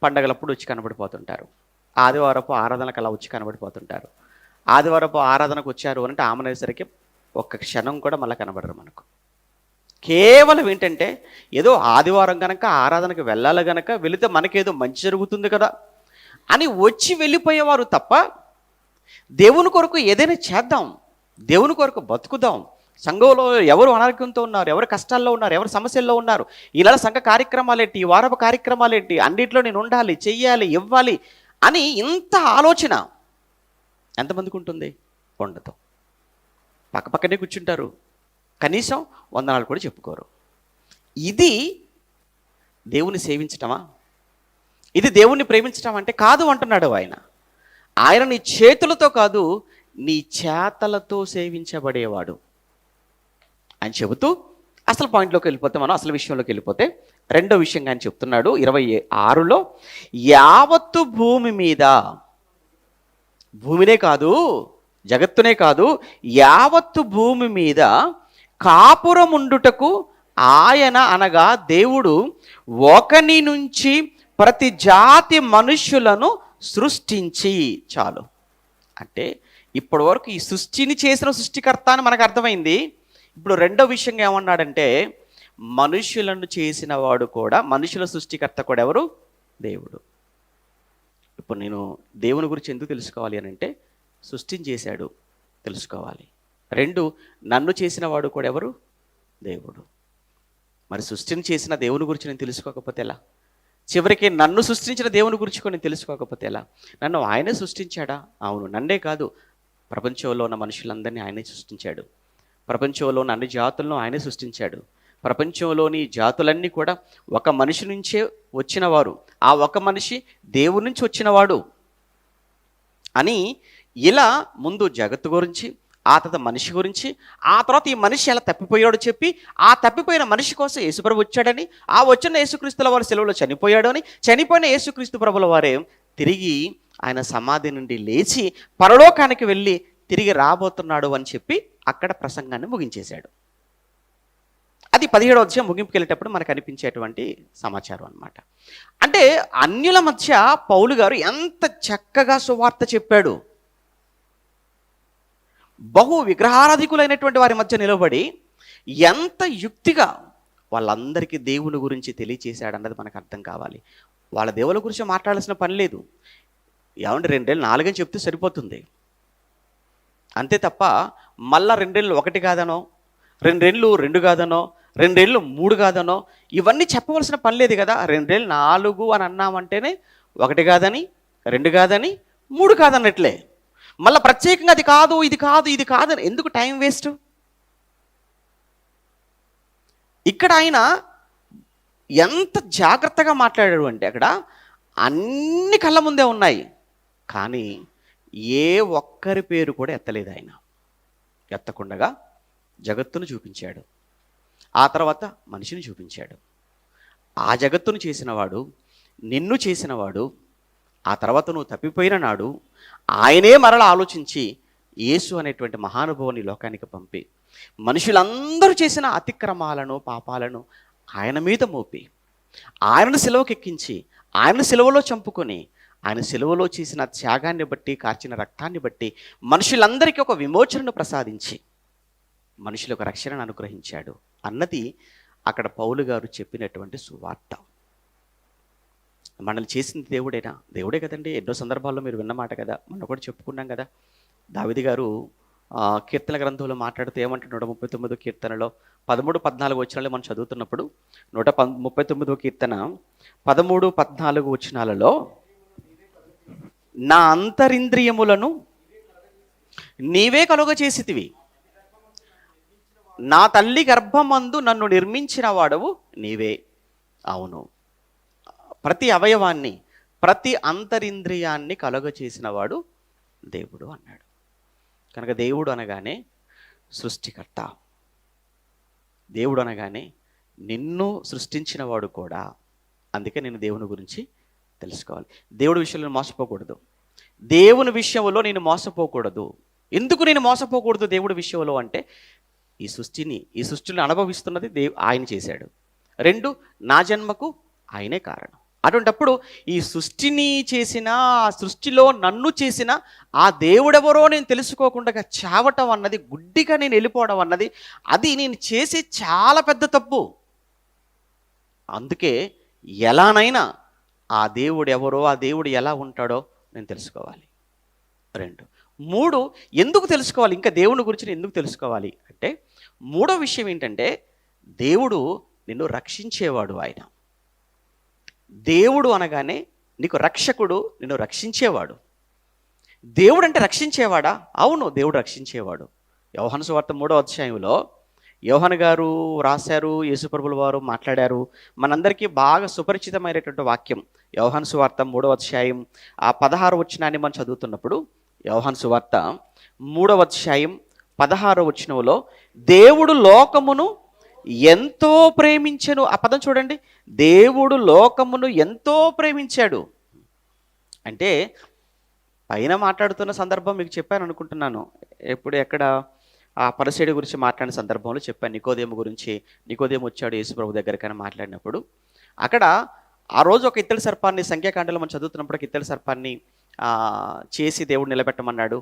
పండగలప్పుడు వచ్చి కనబడిపోతుంటారు, ఆదివారపు ఆరాధనకు అలా వచ్చి కనబడిపోతుంటారు. ఆదివారపు ఆరాధనకు వచ్చారు అంటే ఆమెనేసరికి ఒక్క క్షణం కూడా మళ్ళీ కనబడరు మనకు. కేవలం ఏంటంటే ఏదో ఆదివారం కనుక ఆరాధనకు వెళ్ళాలి కనుక వెళితే మనకేదో మంచి జరుగుతుంది కదా అని వచ్చి వెళ్ళిపోయేవారు తప్ప, దేవుని కొరకు ఏదైనా చేద్దాం, దేవుని కొరకు బతుకుదాం, సంఘంలో ఎవరు అనారోగ్యంతో ఉన్నారు, ఎవరు కష్టాల్లో ఉన్నారు, ఎవరు సమస్యల్లో ఉన్నారు, ఇలా సంఘ కార్యక్రమాలేంటి, ఈ వారపు కార్యక్రమాలేంటి, అన్నింటిలో నేను ఉండాలి, చెయ్యాలి, ఇవ్వాలి అని ఇంత ఆలోచన ఎంతమందికి ఉంటుంది? ఉండదు. పక్కపక్కనే కూర్చుంటారు, కనీసం వందనాలు కూడా చెప్పుకోరు. ఇది దేవుని సేవించటమా? ఇది దేవుణ్ణి ప్రేమించటం అంటే కాదు అంటున్నాడు ఆయన. ఆయన నీ చేతులతో కాదు, నీ చేతలతో సేవించబడేవాడు అని చెబుతూ అసలు పాయింట్లోకి వెళ్ళిపోతే, మనం అసలు విషయంలోకి వెళ్ళిపోతే రెండో విషయంగా ఆయన చెప్తున్నాడు 26లో, యావత్తు భూమి మీద, భూమినే కాదు, జగత్తునే కాదు, యావత్తు భూమి మీద కాపురముండుటకు ఆయన అనగా దేవుడు ఒకని నుంచి ప్రతి జాతి మనుష్యులను సృష్టించి, చాలు. అంటే ఇప్పటి వరకు ఈ సృష్టిని చేసిన సృష్టికర్త అని మనకు అర్థమైంది. ఇప్పుడు రెండో విషయంగా ఏమన్నాడంటే మనుష్యులను చేసిన వాడు కూడా, మనుషుల సృష్టికర్త కూడా ఎవరు? దేవుడు. ఇప్పుడు నేను దేవుని గురించి ఎందుకు తెలుసుకోవాలి అని అంటే సృష్టిని చేశాడు తెలుసుకోవాలి. రెండు, నన్ను చేసిన వాడు కూడా ఎవరు? దేవుడు. మరి సృష్టిని చేసిన దేవుని గురించి నేను తెలుసుకోకపోతే ఎలా? చివరికి నన్ను సృష్టించిన దేవుని గురించి కూడా నేను తెలుసుకోకపోతే ఎలా? నన్ను ఆయనే సృష్టించాడా? అవును. నన్నే కాదు, ప్రపంచంలో ఉన్న మనుషులందరినీ ఆయనే సృష్టించాడు. ప్రపంచంలో ఉన్న అన్ని జాతులను ఆయనే సృష్టించాడు. ప్రపంచంలోని జాతులన్నీ కూడా ఒక మనిషి నుంచే వచ్చినవారు, ఆ ఒక మనిషి దేవుడి నుంచి వచ్చినవాడు అని ఇలా ముందు జగత్తు గురించి, ఆ తర్వాత మనిషి గురించి, ఆ తర్వాత ఈ మనిషి ఎలా తప్పిపోయాడో చెప్పి, ఆ తప్పిపోయిన మనిషి కోసం యేసుప్రభు వచ్చాడని, ఆ వచ్చిన యేసుక్రీస్తుల వారి సెలవులో చనిపోయాడు అని, చనిపోయిన యేసుక్రీస్తు ప్రభుల వారే తిరిగి ఆయన సమాధి నుండి లేచి పరలోకానికి వెళ్ళి తిరిగి రాబోతున్నాడు అని చెప్పి అక్కడ ప్రసంగాన్ని ముగించేశాడు. అది 17వ అధ్యాయం ముగింపుకి వెళ్ళేటప్పుడు మనకు అనిపించేటువంటి సమాచారం అన్నమాట. అంటే అన్యుల మధ్య పౌలు గారు ఎంత చక్కగా సువార్త చెప్పాడు. బహు విగ్రహారాధికులైనటువంటి వారి మధ్య నిలబడి ఎంత యుక్తిగా వాళ్ళందరికీ దేవుని గురించి తెలియచేశాడన్నది మనకు అర్థం కావాలి. వాళ్ళ దేవుల గురించి మాట్లాడాల్సిన పని లేదు. ఏమంటే 2 4 అని చెప్తే సరిపోతుంది అంతే తప్ప మళ్ళా 2 1 కాదనో, 2 2 కాదనో, 2 3 కాదనో ఇవన్నీ చెప్పవలసిన పని లేదు కదా. 2 4 అని అన్నామంటేనే 1 కాదని, 2 కాదని, 3 కాదన్నట్లే. మళ్ళీ ప్రత్యేకంగా అది కాదు, ఇది కాదు, ఇది కాదని ఎందుకు టైం వేస్ట్? ఇక్కడ ఆయన ఎంత జాగ్రత్తగా మాట్లాడాడు అంటే అక్కడ అన్ని కళ్ళ ముందే ఉన్నాయి, కానీ ఏ ఒక్కరి పేరు కూడా ఎత్తలేదు. ఆయన ఎత్తకుండగా జగత్తును చూపించాడు, ఆ తర్వాత మనిషిని చూపించాడు. ఆ జగత్తును చేసినవాడు, నిన్ను చేసినవాడు, ఆ తర్వాత నువ్వు తప్పిపోయిన నాడు ఆయనే మరల ఆలోచించి యేసు అనేటువంటి మహానుభావుని లోకానికి పంపి మనుషులందరూ చేసిన అతిక్రమాలను పాపాలను ఆయన మీద మోపి ఆయనను సిలువకెక్కించి ఆయన సిలువలో చంపుకొని ఆయన సిలువలో చేసిన త్యాగాన్ని బట్టి కార్చిన రక్తాన్ని బట్టి మనుషులందరికీ ఒక విమోచనను ప్రసాదించి మనుషులకు రక్షణను అనుగ్రహించాడు అన్నది అక్కడ పౌలు గారు చెప్పినటువంటి సువార్త. మనల్ని చేసింది దేవుడే కదండి. ఎన్నో సందర్భాల్లో మీరు విన్నమాట కదా, మనం కూడా చెప్పుకున్నాం కదా. దావీదు గారు కీర్తన గ్రంథంలో మాట్లాడుతూ ఏమంటున్నాడు 39వ కీర్తనలో 13-14 వచనాలు మనం చదువుతున్నప్పుడు 139వ కీర్తన 13-14 వచనాలలో నా అంతరింద్రియములను నీవే కలుగచేసితివి, నా తల్లి గర్భమందు నన్ను నిర్మించిన వాడవు నీవే. అవును, ప్రతి అవయవాన్ని ప్రతి అంతరింద్రియాన్ని కలుగచేసిన వాడు దేవుడు అన్నాడు. కనుక దేవుడు అనగానే సృష్టికర్త, దేవుడు అనగానే నిన్ను సృష్టించిన వాడు కూడా. అందుకే నేను దేవుని గురించి తెలుసుకోవాలి. దేవుడి విషయంలో మోసపోకూడదు, దేవుని విషయంలో నేను మోసపోకూడదు. ఎందుకు నేను మోసపోకూడదు దేవుడి విషయంలో అంటే ఈ సృష్టిని అనుభవిస్తున్నది ఆయన చేశాడు. 2, నా జన్మకు ఆయనే కారణం. అటువంటప్పుడు ఈ సృష్టిని చేసిన, ఆ సృష్టిలో నన్ను చేసిన ఆ దేవుడెవరో నేను తెలుసుకోకుండా చావటం అన్నది, గుడ్డిగా నేను వెళ్ళిపోవడం అన్నది, అది నేను చేసే చాలా పెద్ద తప్పు. అందుకే ఎలానైనా ఆ దేవుడు ఎవరో, ఆ దేవుడు ఎలా ఉంటాడో నేను తెలుసుకోవాలి. 2, 3 ఎందుకు తెలుసుకోవాలి, ఇంకా దేవుని గురించి ఎందుకు తెలుసుకోవాలి అంటే, 3వ విషయం ఏంటంటే దేవుడు నిన్ను రక్షించేవాడు. ఆయన దేవుడు అనగానే నీకు రక్షకుడు, నిన్ను రక్షించేవాడు. దేవుడు అంటే రక్షించేవాడా? అవును, దేవుడు రక్షించేవాడు. యోహాను సువార్త 3వ అధ్యాయంలో యోహాను గారు రాశారు, యేసుప్రభుల వారు మాట్లాడారు. మనందరికీ బాగా సుపరిచితమైనటువంటి వాక్యం యోహాను సువార్త 3వ అధ్యాయం 16వ వచనాన్ని మనం చదువుతున్నప్పుడు, యోహాను సువార్త 3వ అధ్యాయం 16వ వచనంలో దేవుడు లోకమును ఎంతో ప్రేమించెను. ఆ పదం చూడండి, దేవుడు లోకమును ఎంతో ప్రేమించాడు అంటే పైన మాట్లాడుతున్న సందర్భం మీకు చెప్పాను అనుకుంటున్నాను. ఎక్కడ ఆ పరిసైడు గురించి మాట్లాడిన సందర్భంలో చెప్పాను, నికోదేము గురించి. నికోదేము వచ్చాడు యేసుప్రభు దగ్గరకని మాట్లాడినప్పుడు అక్కడ ఆ రోజు ఒక ఇత్తడి సర్పాన్ని, సంఖ్యాకాండలో మనం చదువుతున్నప్పుడు ఒక ఇత్తడి సర్పాన్ని చేసి దేవుడు నిలబెట్టమన్నాడు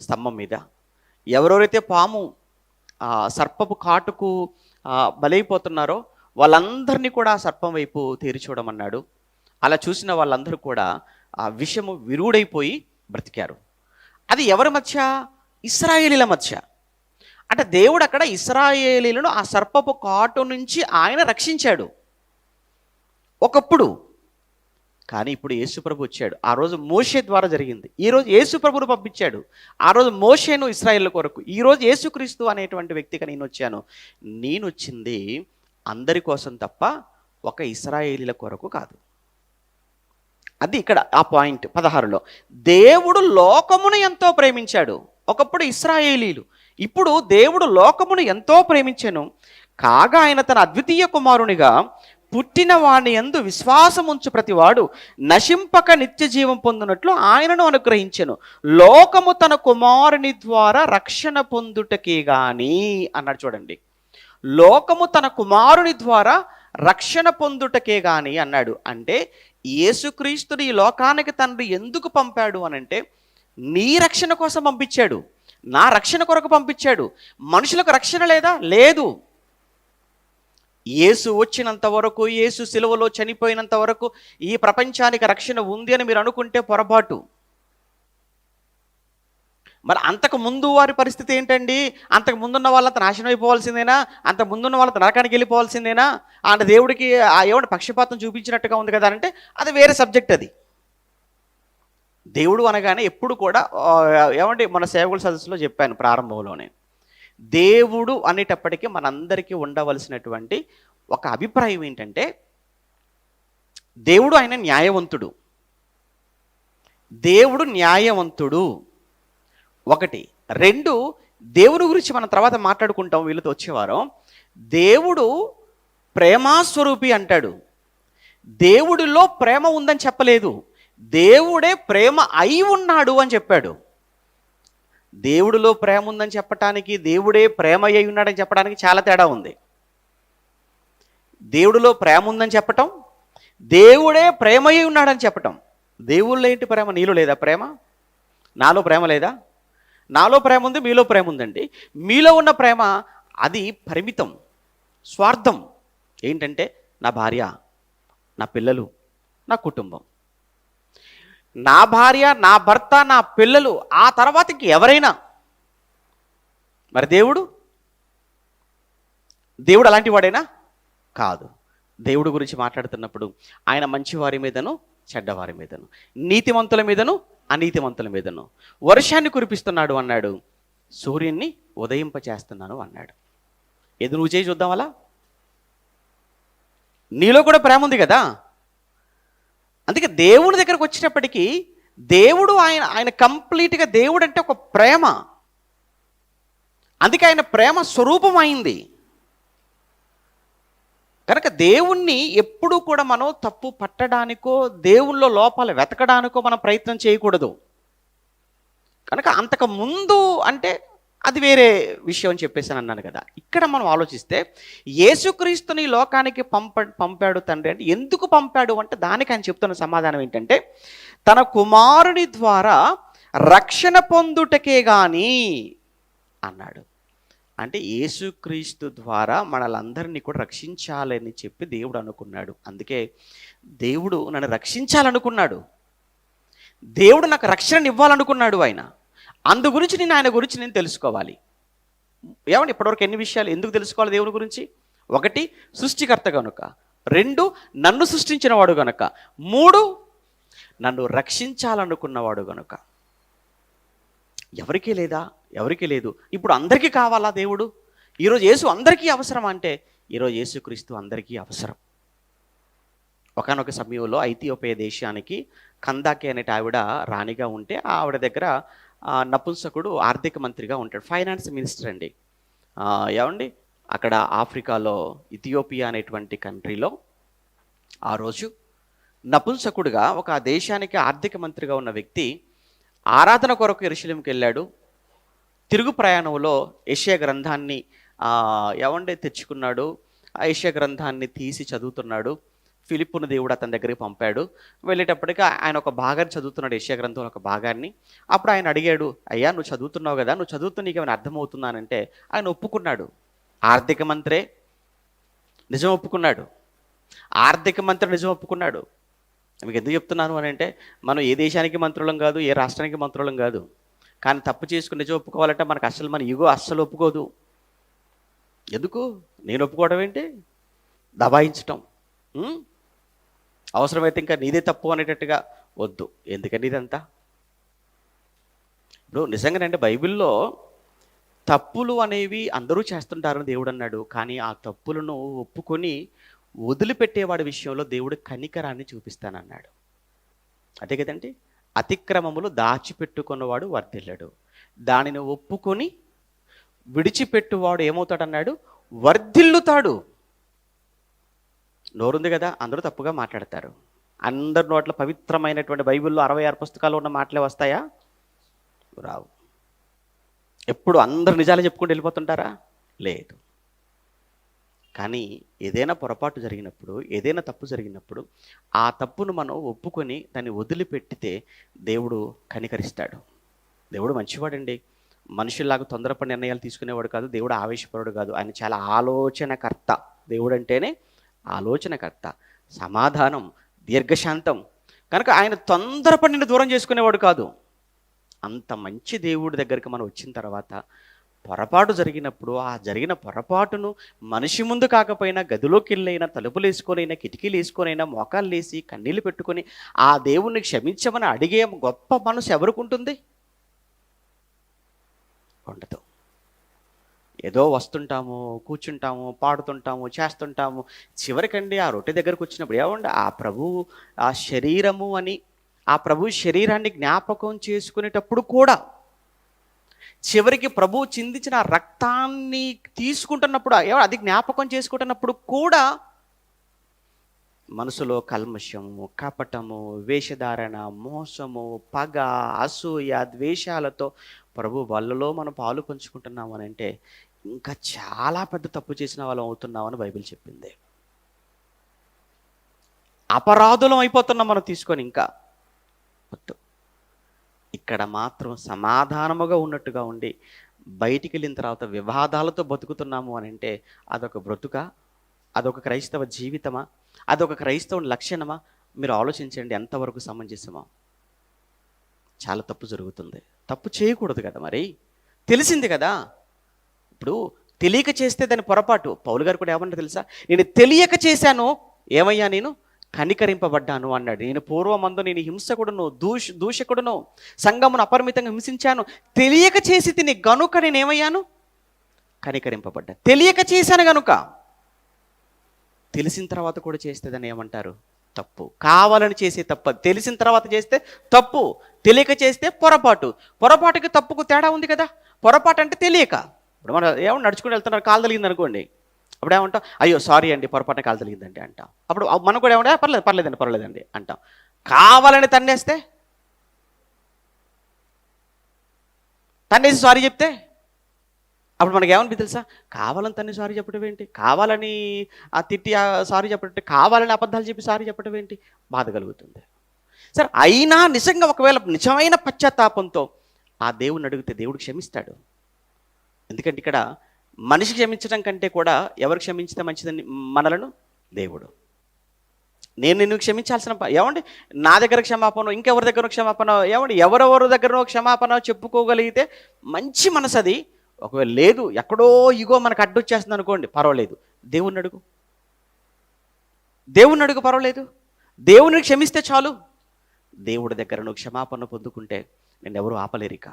స్తంభం మీద. ఎవరెవరైతే పాము సర్పపు కాటుకు బలైపోతున్నారో వాళ్ళందరినీ కూడా ఆ సర్పం వైపు తేరి చూడమన్నాడు. అలా చూసిన వాళ్ళందరూ కూడా ఆ విషము విరుడైపోయి బ్రతికారు. అది ఎవరి మధ్య? ఇశ్రాయేలీల మధ్య. అంటే దేవుడు అక్కడ ఇశ్రాయేలీలను ఆ సర్పపు కాటు నుంచి ఆయన రక్షించాడు ఒకప్పుడు. కానీ ఇప్పుడు యేసుప్రభు వచ్చాడు. ఆ రోజు మోషే ద్వారా జరిగింది, ఈరోజు యేసుప్రభును పంపించాడు. ఆ రోజు మోషేను ఇశ్రాయేలు కొరకు, ఈరోజు యేసుక్రీస్తు అనేటువంటి వ్యక్తిగా నేను వచ్చాను. నేను వచ్చింది అందరి కోసం తప్ప ఒక ఇశ్రాయేలీల కొరకు కాదు. అది ఇక్కడ ఆ పాయింట్ 16లో. దేవుడు లోకమును ఎంతో ప్రేమించాడు. ఒకప్పుడు ఇశ్రాయేలీలు, ఇప్పుడు దేవుడు లోకమును ఎంతో ప్రేమించెను, కాగా ఆయన తన అద్వితీయ కుమారునిగా పుట్టిన వాని యందు విశ్వాసముంచు ప్రతివాడు నశింపక నిత్య జీవం పొందినట్లు ఆయనను అనుగ్రహించెను. లోకము తన కుమారుని ద్వారా రక్షణ పొందుటకే గాని అన్నాడు. చూడండి, లోకము తన కుమారుని ద్వారా రక్షణ పొందుటకే గాని అన్నాడు. అంటే యేసుక్రీస్తుని ఈ లోకానికి తండ్రి ఎందుకు పంపాడు అనంటే నీ రక్షణ కోసం పంపించాడు, నా రక్షణ కొరకు పంపించాడు. మనుషులకు రక్షణ లేదా? లేదు. యేసు వచ్చినంత వరకు, యేసు సిలువలో చనిపోయినంత వరకు ఈ ప్రపంచానికి రక్షణ ఉంది అని మీరు అనుకుంటే పొరపాటు. మరి అంతకు ముందు వారి పరిస్థితి ఏంటండి? అంతకు ముందున్న వాళ్ళంత నాశనం అయిపోవాల్సిందేనా? అంతకు ముందున్న వాళ్ళంత నరకానికి వెళ్ళిపోవాల్సిందేనా? అంటే దేవుడికి ఏమంటే పక్షపాతం చూపించినట్టుగా ఉంది కదా అంటే అది వేరే సబ్జెక్ట్. అది దేవుడు అనగానే ఎప్పుడు కూడా ఏమంటే మన సేవకుల సదస్సులో చెప్పాను ప్రారంభంలోనే, దేవుడు అనేటప్పటికీ మనందరికీ ఉండవలసినటువంటి ఒక అభిప్రాయం ఏంటంటే దేవుడు ఆయన న్యాయవంతుడు. దేవుడు న్యాయవంతుడు 1. 2, దేవుని గురించి మనం తర్వాత మాట్లాడుకుంటాం వీళ్ళతో వచ్చేవారం. దేవుడు ప్రేమాస్వరూపి అంటాడు. దేవుడిలో ప్రేమ ఉందని చెప్పలేదు. దేవుడే ప్రేమ అయి ఉన్నాడు అని చెప్పాడు. దేవుడిలో ప్రేమ ఉందని చెప్పటానికి, దేవుడే ప్రేమ అయి ఉన్నాడని చెప్పడానికి చాలా తేడా ఉంది. దేవుడిలో ప్రేమ ఉందని చెప్పటం, దేవుడే ప్రేమ అయి ఉన్నాడని చెప్పటం. దేవుళ్ళో ఏంటి ప్రేమ? నీలో లేదా ప్రేమ? నాలో ప్రేమ లేదా? నాలో ప్రేమ ఉంది, మీలో ప్రేమ ఉందండి. మీలో ఉన్న ప్రేమ అది పరిమితం, స్వార్థం. ఏంటంటే నా భార్య, నా పిల్లలు, నా కుటుంబం. నా భార్య, నా భర్త, నా పిల్లలు, ఆ తర్వాత ఇంక ఎవరైనా. మరి దేవుడు అలాంటి వాడేనా? కాదు. దేవుడు గురించి మాట్లాడుతున్నప్పుడు ఆయన మంచివారి మీదను చెడ్డవారి మీదను, నీతిమంతుల మీదను అనీతిమంతుల మీదను వర్షాన్ని కురిపిస్తున్నాడు అన్నాడు, సూర్యున్ని ఉదయింపచేస్తున్నాను అన్నాడు. ఏది నువ్వు చేయి చూద్దాం. అలా నీలో కూడా ప్రేమ ఉంది కదా. అందుకే దేవుని దగ్గరకు వచ్చేటప్పటికీ దేవుడు ఆయన కంప్లీట్గా దేవుడు అంటే ఒక ప్రేమ. అందుకే ఆయన ప్రేమ స్వరూపం అయింది. కనుక దేవుణ్ణి ఎప్పుడూ కూడా మనం తప్పు పట్టడానికో, దేవుళ్ళో లోపాలు వెతకడానికో మనం ప్రయత్నం చేయకూడదు. కనుక అంతకు ముందు అంటే అది వేరే విషయం అని చెప్పేసి అన్నాను కదా. ఇక్కడ మనం ఆలోచిస్తే యేసుక్రీస్తుని లోకానికి పంపాడు తండ్రి అంటే ఎందుకు పంపాడు అంటే దానికి ఆయన చెప్తున్న సమాధానం ఏంటంటే తన కుమారుని ద్వారా రక్షణ పొందుటకే గాని అన్నాడు. అంటే యేసుక్రీస్తు ద్వారా మనలందరినీ కూడా రక్షించాలని చెప్పి దేవుడు అనుకున్నాడు. అందుకే దేవుడు నన్ను రక్షించాలనుకున్నాడు, దేవుడు నాకు రక్షణను ఇవ్వాలనుకున్నాడు. అందు గురించి ఆయన గురించి నేను తెలుసుకోవాలి. ఏమండి, ఇప్పటివరకు ఎన్ని విషయాలు ఎందుకు తెలుసుకోవాలి దేవుని గురించి? 1, సృష్టికర్త కనుక. 2, నన్ను సృష్టించిన వాడు కనుక. 3, నన్ను రక్షించాలనుకున్నవాడు కనుక. ఎవరికీ లేదా? ఎవరికీ లేదు. ఇప్పుడు అందరికీ కావాలా దేవుడు? ఈరోజు యేసు అందరికీ అవసరం అంటే ఈరోజు యేసుక్రీస్తు అందరికీ అవసరం. ఒకానొక సమయంలో ఐథియోపియా దేశానికి కందాకే అనే ఆవిడ రాణిగా ఉంటే ఆవిడ దగ్గర నపుంసకుడు ఆర్థిక మంత్రిగా ఉంటాడు, ఫైనాన్స్ మినిస్టర్ అండి. ఏమండి, అక్కడ ఆఫ్రికాలో ఇథియోపియా అనేటువంటి కంట్రీలో ఆ రోజు నపుంసకుడుగా ఒక దేశానికి ఆర్థిక మంత్రిగా ఉన్న వ్యక్తి ఆరాధన కొరకు యెరూషలేముకి వెళ్ళాడు. తిరుగు ప్రయాణంలో యెషయా గ్రంథాన్ని తెచ్చుకున్నాడు. ఆ యెషయా గ్రంథాన్ని తీసి చదువుతున్నాడు. ఫిలిప్పును దేవుడు అతని దగ్గరికి పంపాడు. వెళ్ళేటప్పటికి ఆయన ఒక భాగాన్ని చదువుతున్నాడు, యెషయా గ్రంథంలో ఒక భాగాన్ని. అప్పుడు ఆయన అడిగాడు, అయ్యా నువ్వు చదువుతున్నావు కదా, నువ్వు చదువుతూ నీకు ఏమైనా అర్థమవుతున్నానంటే ఆయన ఒప్పుకున్నాడు. ఆర్థిక మంత్రే నిజం ఒప్పుకున్నాడు. ఆర్థిక మంత్రి నిజం ఒప్పుకున్నాడు. మీకు ఎందుకు చెప్తున్నాను అని అంటే మనం ఏ దేశానికి మంత్రులం కాదు, ఏ రాష్ట్రానికి మంత్రులం కాదు. కానీ తప్పు చేసుకుని నిజం ఒప్పుకోవాలంటే మనకు మన ఈగో అస్సలు ఒప్పుకోదు. ఎందుకు? నేను ఒప్పుకోవడం ఏంటి? దబాయించటం. అవసరమైతే ఇంకా నీదే తప్పు అనేటట్టుగా వద్దు. ఎందుకని ఇదంతా? ఇప్పుడు నిజంగానంటే బైబిల్లో తప్పులు అనేవి అందరూ చేస్తుంటారని దేవుడు అన్నాడు. కానీ ఆ తప్పులను ఒప్పుకొని వదిలిపెట్టేవాడి విషయంలో దేవుడు కనికరాన్ని చూపిస్తానన్నాడు. అదే కదండి, అతిక్రమములు దాచిపెట్టుకున్నవాడు వర్ధిల్లడు, దానిని ఒప్పుకొని విడిచిపెట్టువాడు ఏమవుతాడన్నాడు? వర్ధిల్లుతాడు. నోరుంది కదా, అందరూ తప్పుగా మాట్లాడతారు. అందరి నోట్ల పవిత్రమైనటువంటి బైబిల్లో 66 పుస్తకాలు ఉన్న మాటలే వస్తాయా? రావు. ఎప్పుడు అందరు నిజాలు చెప్పుకుంటూ వెళ్ళిపోతుంటారా? లేదు. కానీ ఏదైనా పొరపాటు జరిగినప్పుడు, ఏదైనా తప్పు జరిగినప్పుడు ఆ తప్పును మనం ఒప్పుకొని దాన్ని వదిలిపెట్టితే దేవుడు కనికరిస్తాడు. దేవుడు మంచివాడండి. మనుషుల్లాగా తొందరపడి నిర్ణయాలు తీసుకునేవాడు కాదు. దేవుడు ఆవేశపరుడు కాదు. ఆయన చాలా ఆలోచనకర్త. దేవుడు అంటేనే ఆలోచనకర్త, సమాధానం, దీర్ఘశాంతం. కనుక ఆయన తొందరపడిని దూరం చేసుకునేవాడు కాదు. అంత మంచి దేవుడి దగ్గరికి మనం వచ్చిన తర్వాత పొరపాటు జరిగినప్పుడు ఆ జరిగిన పొరపాటును మనిషి ముందు కాకపోయినా గదిలోకి వెళ్ళైనా, తలుపులు వేసుకొనైనా, కిటికీలు వేసుకొనైనా, మోకాళ్ళు వేసి కన్నీళ్ళు పెట్టుకొని ఆ దేవుణ్ణి క్షమించమని అడిగే గొప్ప మనసు ఎవరికి ఉంటుంది? ఉండదు. ఏదో వస్తుంటాము, కూర్చుంటాము, పాడుతుంటాము, చేస్తుంటాము. చివరికండి ఆ రొట్టె దగ్గరకు వచ్చినప్పుడు ఏమండి, ఆ ప్రభువు ఆ శరీరము అని ఆ ప్రభు శరీరాన్ని జ్ఞాపకం చేసుకునేటప్పుడు కూడా, చివరికి ప్రభువు చిందించిన రక్తాన్ని తీసుకుంటున్నప్పుడు అది జ్ఞాపకం చేసుకుంటున్నప్పుడు కూడా మనసులో కల్మషము, కపటము, వేషధారణ, మోసము, పగ, అసూయ, ద్వేషాలతో ప్రభు వాళ్ళలో మనం పాలు పంచుకుంటున్నాము అని అంటే ఇంకా చాలా పెద్ద తప్పు చేసిన వాళ్ళం అవుతున్నామని బైబిల్ చెప్పింది. అపరాధులం అయిపోతున్నాం మనం తీసుకొని. ఇంకా వద్దు. ఇక్కడ మాత్రం సమాధానముగా ఉన్నట్టుగా ఉండి బయటికి వెళ్ళిన తర్వాత వివాదాలతో బతుకుతున్నాము అని అంటే అదొక బ్రతుక, అదొక క్రైస్తవ జీవితమా, అదొక క్రైస్తవుని లక్షణమా? మీరు ఆలోచించండి, ఎంతవరకు సమంజసమా? చాలా తప్పు జరుగుతుంది. తప్పు చేయకూడదు కదా, మరి తెలిసింది కదా. ఇప్పుడు తెలియక చేస్తే దాని పొరపాటు. పౌలు గారు కూడా ఏమన్నా తెలుసా? నేను తెలియక చేశాను, ఏమయ్యా నేను కనికరింపబడ్డాను అన్నాడు. నేను పూర్వమందు నేను హింసకుడును, దూషకుడును, సంఘమును అపరిమితంగా హింసించాను, తెలియక చేసి తిని గనుక నేను ఏమయ్యాను కనికరింపబడ్డా. తెలియక చేశాను గనుక. తెలిసిన తర్వాత కూడా చేస్తే దాన్ని ఏమంటారు? తప్పు. కావాలని చేసే తప్పు. తెలిసిన తర్వాత చేస్తే తప్పు, తెలియక చేస్తే పొరపాటు. పొరపాటుకి తప్పుకు తేడా ఉంది కదా. పొరపాటు అంటే తెలియక. ఇప్పుడు మనం ఏమన్నా నడుచుకుని వెళ్తున్నారు, కాలు తగిలింది అనుకోండి, అప్పుడు ఏమంటాం? అయ్యో సారీ అండి, పొరపాటున కాలు తగిలిందండి అంటాం. అప్పుడు మనం కూడా ఏమంటే పర్లేదండి అంటాం. కావాలని తన్నేస్తే, తన్నేసి సారీ చెప్తే అప్పుడు మనకి ఏమనిపి తెలుసా? కావాలని తన్ని సారీ చెప్పడం ఏంటి? కావాలని ఆ తిట్టి సారీ చెప్పడం, కావాలని అబద్ధాలు చెప్పి సారీ చెప్పడం ఏంటి? బాధ కలుగుతుంది. సరే, అయినా నిజంగా ఒకవేళ నిజమైన పశ్చాత్తాపంతో ఆ దేవుడిని అడిగితే దేవుడు క్షమిస్తాడు. ఎందుకంటే ఇక్కడ మనిషి క్షమించడం కంటే కూడా ఎవరు క్షమించితే మంచిదని మనలను? దేవుడు. నేను నిన్ను క్షమించాల్సిన ఏమండి, నా దగ్గర క్షమాపణ, ఇంకెవరి దగ్గర క్షమాపణ, ఏమండి ఎవరెవరి దగ్గర క్షమాపణ చెప్పుకోగలిగితే మంచి మనసు అది. ఒకవేళ లేదు, ఎక్కడో ఇగో మనకు అడ్డొచ్చేస్తుంది అనుకోండి, పర్వాలేదు, దేవుణ్ణి అడుగు, పర్వాలేదు. దేవుని క్షమిస్తే చాలు. దేవుడి దగ్గర నువ్వు క్షమాపణ పొందుకుంటే నేను ఎవరు ఆపలేరిక.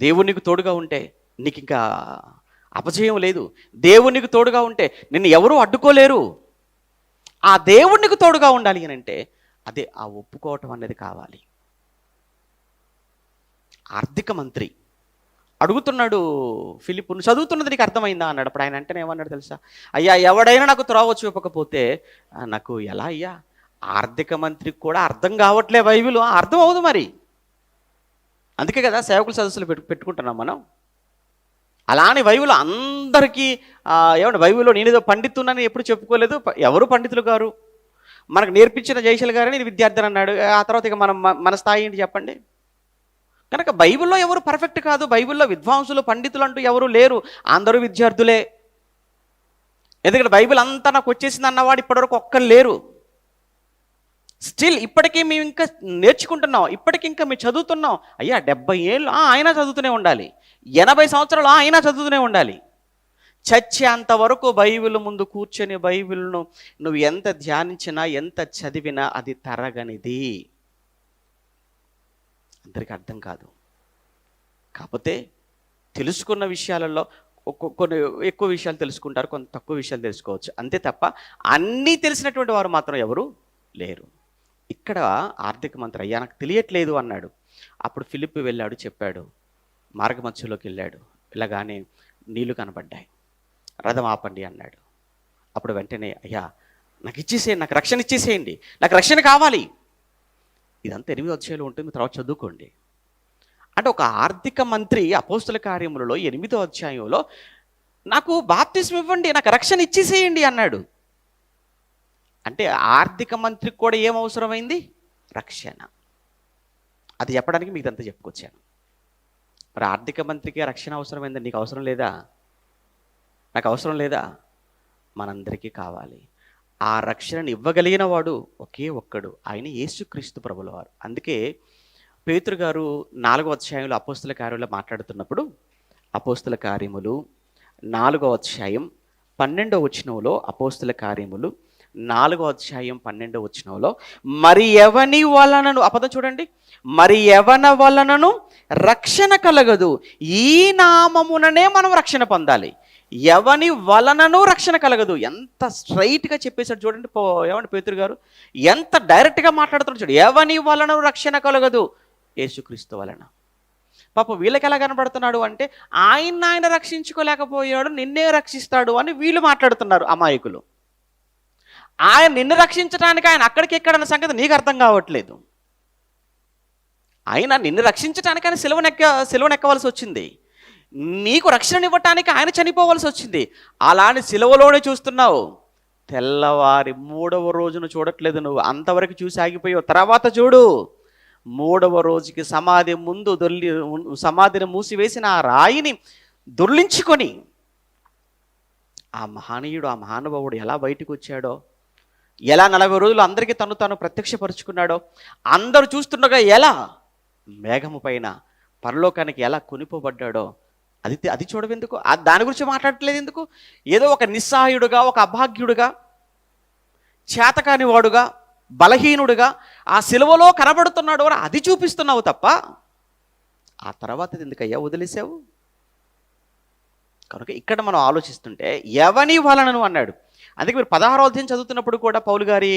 దేవునికి తోడుగా ఉంటే నీకు ఇంకా అపజయం లేదు. దేవునికి తోడుగా ఉంటే నిన్ను ఎవరూ అడ్డుకోలేరు. ఆ దేవునికి తోడుగా ఉండాలి అని అంటే అదే ఆ ఒప్పుకోవటం అనేది కావాలి. ఆర్థిక మంత్రి అడుగుతున్నాడు ఫిలిప్పును, చదువుతున్నది నీకు అర్థమైందా అన్నాడు. అప్పుడు ఆయన అంటేనే ఏమన్నాడు తెలుసా? అయ్యా, ఎవడైనా నాకు త్రోవ చూపకపోతే నాకు ఎలా అయ్యా? ఆర్థిక మంత్రికి కూడా అర్థం కావట్లే బైబిల్. అర్థం అవుదు మరి. అందుకే కదా సేవకుల సదస్సులు పెట్టుకుంటున్నాం మనం. అలానే బైబిల్ అందరికీ ఏమంటే బైబిల్లో నేనేదో పండితున్నానని ఎప్పుడు చెప్పుకోలేదు. ఎవరు పండితులు గారు? మనకు నేర్పించిన జయశీల్ గారని నేను విద్యార్థిని అన్నాడు. ఆ తర్వాత ఇక మన స్థాయి ఏంటి చెప్పండి? కనుక బైబిల్లో ఎవరు పర్ఫెక్ట్ కాదు. బైబిల్లో విద్వాంసులు, పండితులు అంటూ ఎవరు లేరు. అందరూ విద్యార్థులే. ఎందుకంటే బైబిల్ అంతా నాకు వచ్చేసింది అన్నవాడు ఇప్పటివరకు ఒక్కరు లేరు. స్టిల్ ఇప్పటికీ మేము ఇంకా నేర్చుకుంటున్నాం, ఇప్పటికి ఇంకా మేము చదువుతున్నాం. అయ్యా 70 ఏళ్ళు ఆయన చదువుతూనే ఉండాలి, 80 సంవత్సరాలు ఆయన చదువుతూనే ఉండాలి. చచ్చేంతవరకు బైబిల్ ముందు కూర్చొని బైబిల్ను నువ్వు ఎంత ధ్యానించినా, ఎంత చదివినా అది తరగనిది. అందరికీ అర్థం కాదు. కాకపోతే తెలుసుకున్న విషయాలలో కొన్ని ఎక్కువ విషయాలు తెలుసుకుంటారు, కొంత తక్కువ విషయాలు తెలుసుకోవచ్చు, అంతే తప్ప అన్నీ తెలిసినటువంటి వారు మాత్రం ఎవరు లేరు. ఇక్కడ ఆర్థిక మంత్రి అయ్యా నాకు తెలియట్లేదు అన్నాడు. అప్పుడు ఫిలిప్పు వెళ్ళాడు, చెప్పాడు. మార్గమధ్యలోకి వెళ్ళాడు. ఇలాగానే నీళ్లు కనబడ్డాయి, రథం ఆపండి అన్నాడు. అప్పుడు వెంటనే అయ్యా నాకు ఇచ్చేసేయండి, నాకు రక్షణ ఇచ్చేసేయండి, నాకు రక్షణ కావాలి. ఇదంతా 8వ అధ్యాయంలో ఉంటుంది, తర్వాత చదువుకోండి. అంటే ఒక ఆర్థిక మంత్రి అపోస్తుల కార్యములలో 8వ అధ్యాయంలో నాకు బాప్తిస్మం ఇవ్వండి, నాకు రక్షణ ఇచ్చేసేయండి అన్నాడు. అంటే ఆర్థిక మంత్రికి కూడా ఏం అవసరమైంది? రక్షణ. అది చెప్పడానికి మీకు అంతా చెప్పుకొచ్చాను. మరి ఆర్థిక మంత్రికి రక్షణ అవసరమైందని నీకు అవసరం లేదా? నాకు అవసరం లేదా? మనందరికీ కావాలి. ఆ రక్షణను ఇవ్వగలిగిన వాడు ఒకే ఒక్కడు, ఆయన యేసుక్రీస్తు ప్రభుల వారు. అందుకే పేతురు గారు 4వ అధ్యాయంలో అపోస్తుల కార్యంలో మాట్లాడుతున్నప్పుడు, అపోస్తుల కార్యములు 4వ అధ్యాయం 12వ వచనంలో, అపోస్తుల కార్యములు 4వ అధ్యాయం 12వ వచనంలో, మరి ఎవని వలనను, అపదం చూడండి, మరి ఎవన వలనను రక్షణ కలగదు, ఈ నామముననే మనం రక్షణ పొందాలి. ఎవని వలనను రక్షణ కలగదు. ఎంత స్ట్రైట్గా చెప్పేశాడు చూడండి. ఏమండి పేతురు గారు ఎంత డైరెక్ట్గా మాట్లాడుతున్నాడు చూడు. ఎవని వలన రక్షణ కలగదు? యేసుక్రీస్తు వలన. పాప వీళ్ళకి ఎలా కనబడుతున్నాడు అంటే ఆయన రక్షించుకోలేకపోయాడు, నిన్నే రక్షిస్తాడు అని వీళ్ళు మాట్లాడుతున్నారు అమాయకులు. ఆయన నిన్ను రక్షించడానికి ఆయన అక్కడికి ఎక్కడన్న సంగతి నీకు అర్థం కావట్లేదు. ఆయన నిన్ను రక్షించడానికి ఆయన సిలువనెక్కవలసి వచ్చింది. నీకు రక్షణ ఇవ్వటానికి ఆయన చనిపోవలసి వచ్చింది. అలాని సిలువలోనే చూస్తున్నావు. తెల్లవారి 3వ రోజును చూడట్లేదు నువ్వు. అంతవరకు చూసి ఆగిపోయావు. తర్వాత చూడు, 3వ రోజుకి సమాధిని మూసివేసిన ఆ రాయిని దొర్లించుకొని ఆ మహానుభావుడు ఎలా బయటకు వచ్చాడో, ఎలా 40 రోజులు అందరికీ తాను ప్రత్యక్షపరుచుకున్నాడో, అందరూ చూస్తుండగా ఎలా మేఘము పైన పరలోకానికి ఎలా కొనిపోబడ్డాడో అది చూడవెందుకు? దాని గురించి మాట్లాడట్లేదు ఎందుకు? ఏదో ఒక నిస్సహాయుడుగా, ఒక అభాగ్యుడుగా, చేతకాని వాడుగా, బలహీనుడుగా ఆ సిలువలో కనబడుతున్నాడు అని అది చూపిస్తున్నావు తప్ప ఆ తర్వాత ఎందుకయ్యా వదిలేసావు? కనుక ఇక్కడ మనం ఆలోచిస్తుంటే ఎవని వలనను అన్నాడు. అందుకే మీరు 16వ అధ్యాయం చదువుతున్నప్పుడు కూడా పౌలు గారి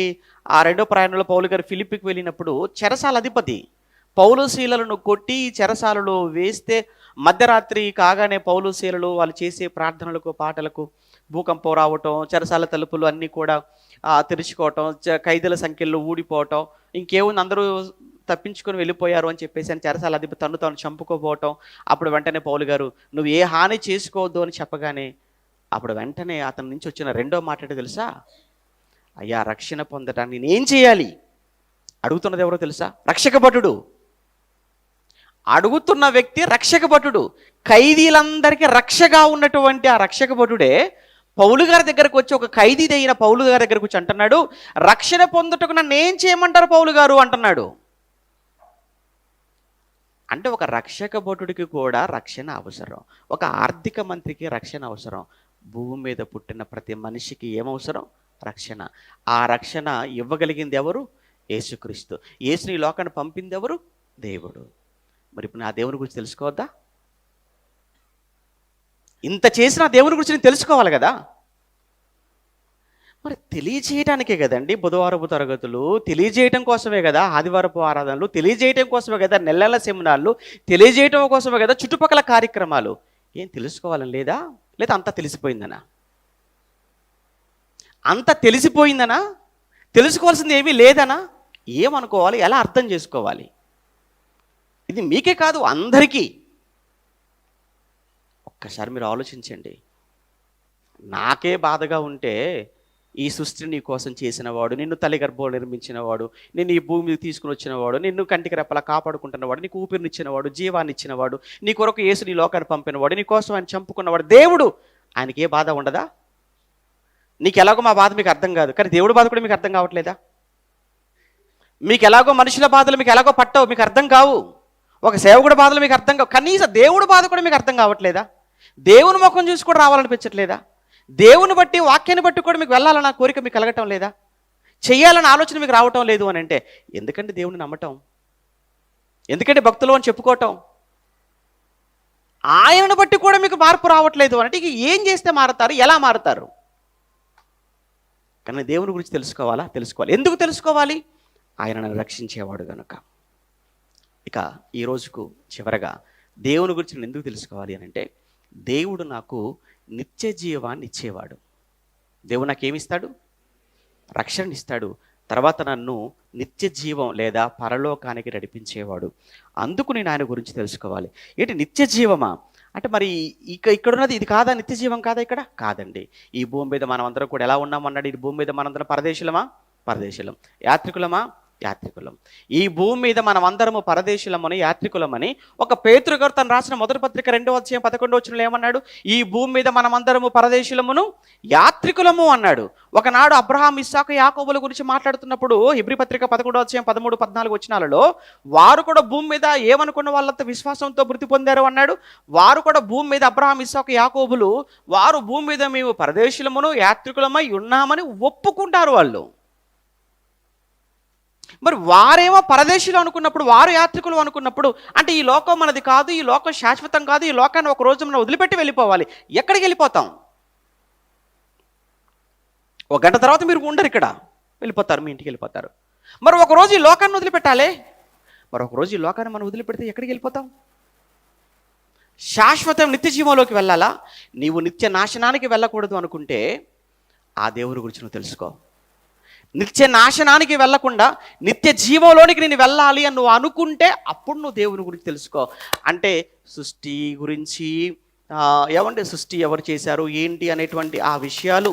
ఆ 2వ ప్రయాణంలో పౌలు గారు ఫిలిప్పికి వెళ్ళినప్పుడు చెరసాల అధిపతి పౌలు శీలలను కొట్టి చెరసాలలో వేస్తే మధ్యరాత్రి కాగానే పౌలు శీలలు వాళ్ళు చేసే ప్రార్థనలకు పాటలకు భూకంపం రావటం, చెరసాల తలుపులు అన్నీ కూడా తెరుచుకోవటం, ఖైదీల సంఖ్యలో ఊడిపోవటం, ఇంకేముంది అందరూ తప్పించుకొని వెళ్ళిపోయారు అని చెప్పేసి అని చెరసాల అధిపతి తాను చంపుకోపోవటం. అప్పుడు వెంటనే పౌలు గారు నువ్వు ఏ హాని చేసుకోవద్దు అని చెప్పగానే అప్పుడు వెంటనే అతని నుంచి వచ్చిన 2వ మాట తెలుసా? అయ్యా, రక్షణ పొందడానికి నేనేం చేయాలి? అడుగుతున్నది ఎవరో తెలుసా? రక్షక భటుడు. అడుగుతున్న వ్యక్తి రక్షక భటుడు. ఖైదీలందరికీ రక్షగా ఉన్నటువంటి ఆ రక్షక భటుడే పౌలు గారి దగ్గరకు వచ్చి, ఒక ఖైదీ అయిన పౌలు గారి దగ్గరకు వచ్చి అంటున్నాడు, రక్షణ పొందుటకు నన్ను ఏం చేయమంటారు పౌలు గారు అంటున్నాడు. అంటే ఒక రక్షక భటుడికి కూడా రక్షణ అవసరం, ఒక ఆర్థిక మంత్రికి రక్షణ అవసరం, భూమి మీద పుట్టిన ప్రతి మనిషికి ఏమవసరం? రక్షణ. ఆ రక్షణ ఇవ్వగలిగింది ఎవరు? యేసుక్రీస్తు. యేసుని ఈ లోకాన్ని పంపింది ఎవరు? దేవుడు. మరి ఇప్పుడు నా దేవుని గురించి తెలుసుకోవద్దా? ఇంత చేసిన దేవుని గురించి నేను తెలుసుకోవాలి కదా. మరి తెలియజేయడానికే కదండి బుధవారపు తరగతులు, తెలియజేయటం కోసమే కదా ఆదివారపు ఆరాధనలు, తెలియజేయటం కోసమే కదా నెలల సెమినార్లు, తెలియజేయటం కోసమే కదా చుట్టుపక్కల కార్యక్రమాలు. ఏం తెలుసుకోవాలని లేదా? లేదా అంతా తెలిసిపోయిందనా? అంత తెలిసిపోయిందనా? తెలుసుకోవాల్సింది ఏమీ లేదనా? ఏమనుకోవాలి? ఎలా అర్థం చేసుకోవాలి? ఇది మీకే కాదు, అందరికీ. ఒక్కసారి మీరు ఆలోచించండి. నాకే బాధగా ఉంటే ఈ సృష్టిని నీ కోసం చేసినవాడు, నిన్ను తల్లి గర్భంలో నిర్మించినవాడు, నిన్ను ఈ భూమి మీద తీసుకుని వచ్చినవాడు, నిన్ను కంటికి రెప్పలా కాపాడుకుంటున్నవాడు, నీకు ఊపిరినిచ్చినవాడు, జీవాన్ని ఇచ్చినవాడు, నీ కొరకు యేసు నీ లోకాన్ని పంపినవాడు, నీ కోసం ఆయన చంపుకున్నవాడు దేవుడు. ఆయనకి ఏ బాధ ఉండదా? నీకు ఎలాగో మా బాధ మీకు అర్థం కాదు, కానీ దేవుడి బాధ కూడా మీకు అర్థం కావట్లేదా? మీకు ఎలాగో మనుషుల బాధలు మీకు ఎలాగో పట్టవు, మీకు అర్థం కావు. ఒక సేవకుడి బాధలు మీకు అర్థం కావు, కనీసం దేవుడి బాధ కూడా మీకు అర్థం కావట్లేదా? దేవుని ముఖం చూసి కూడా రావాలనిపించట్లేదా? దేవుని బట్టి, వాక్యాన్ని బట్టి కూడా మీకు వెళ్ళాలన్న కోరిక మీకు కలగటం లేదా? చెయ్యాలన్న ఆలోచన మీకు రావటం లేదు అని అంటే ఎందుకంటే దేవుని నమ్మటం, ఎందుకంటే భక్తులు అని చెప్పుకోవటం, ఆయనను బట్టి కూడా మీకు మార్పు రావట్లేదు అంటే ఇక ఏం చేస్తే మారుతారు? ఎలా మారుతారు? కానీ దేవుని గురించి తెలుసుకోవాలా? తెలుసుకోవాలి. ఎందుకు తెలుసుకోవాలి? ఆయన నన్ను రక్షించేవాడు కనుక. ఇక ఈ రోజుకు చివరగా దేవుని గురించి నేను ఎందుకు తెలుసుకోవాలి అని అంటే, దేవుడు నాకు నిత్య జీవాన్ని ఇచ్చేవాడు. దేవుడు నాకేమిస్తాడు? రక్షణ ఇస్తాడు. తర్వాత నన్ను నిత్య జీవం లేదా పరలోకానికి నడిపించేవాడు. అందుకు నేను ఆయన గురించి తెలుసుకోవాలి. ఏంటి నిత్య జీవమా అంటే, మరి ఇక్కడున్నది ఇది కాదా? నిత్య జీవం కాదా? ఇక్కడ కాదండి. ఈ భూమి మీద మనం అందరం కూడా ఎలా ఉన్నామన్నాడు? ఈ భూమి మీద మనందరం పరదేశులమా? పరదేశులం. యాత్రికులమా? యాత్రికులం. ఈ భూమి మీద మనం అందరము పరదేశులమని, యాత్రికులమని ఒక పేతురు గారు తను రాసిన మొదటి పత్రిక 2వ అధ్యాయం 11వ వచనంలో ఏమన్నాడు? ఈ భూమి మీద మనం అందరము పరదేశులమును యాత్రికులము అన్నాడు. ఒకనాడు అబ్రహాం, ఇస్సాకు, యాకోబుల గురించి మాట్లాడుతున్నప్పుడు హెబ్రీ పత్రిక 11వ అధ్యాయం 13, 14 వచనాలలో వారు కూడా భూమి మీద ఏమనుకున్న వాళ్ళంతా విశ్వాసంతో మృతి పొందారు అన్నాడు. వారు కూడా భూమి మీద అబ్రహాం, ఇస్సాకు, యాకోబులు వారు భూమి మీద మేము పరదేశులమును యాత్రికులమై ఉన్నామని ఒప్పుకుంటారు వాళ్ళు. మరి వారేమో పరదేశులు అనుకున్నప్పుడు, వారు యాత్రికులు అనుకున్నప్పుడు, అంటే ఈ లోకం మనది కాదు, ఈ లోకం శాశ్వతం కాదు, ఈ లోకాన్ని ఒక రోజు మనం వదిలిపెట్టి వెళ్ళిపోవాలి. ఎక్కడికి వెళ్ళిపోతాం? ఒక గంట తర్వాత మీరు ఉండరు, ఇక్కడ వెళ్ళిపోతారు, మీ ఇంటికి వెళ్ళిపోతారు. మరి ఒకరోజు ఈ లోకాన్ని వదిలిపెట్టాలి. మరి ఒకరోజు ఈ లోకాన్ని మనం వదిలిపెడితే ఎక్కడికి వెళ్ళిపోతాం? శాశ్వతం నిత్య జీవంలోకి వెళ్ళాలా? నీవు నిత్య నాశనానికి వెళ్ళకూడదు అనుకుంటే ఆ దేవుని గురించి నువ్వు తెలుసుకో. నిత్య నాశనానికి వెళ్ళకుండా నిత్య జీవంలోనికి నేను వెళ్ళాలి అని నువ్వు అనుకుంటే అప్పుడు నువ్వు దేవుని గురించి తెలుసుకో. అంటే సృష్టి గురించి ఏమంటే సృష్టి ఎవరు చేశారు ఏంటి అనేటువంటి ఆ విషయాలు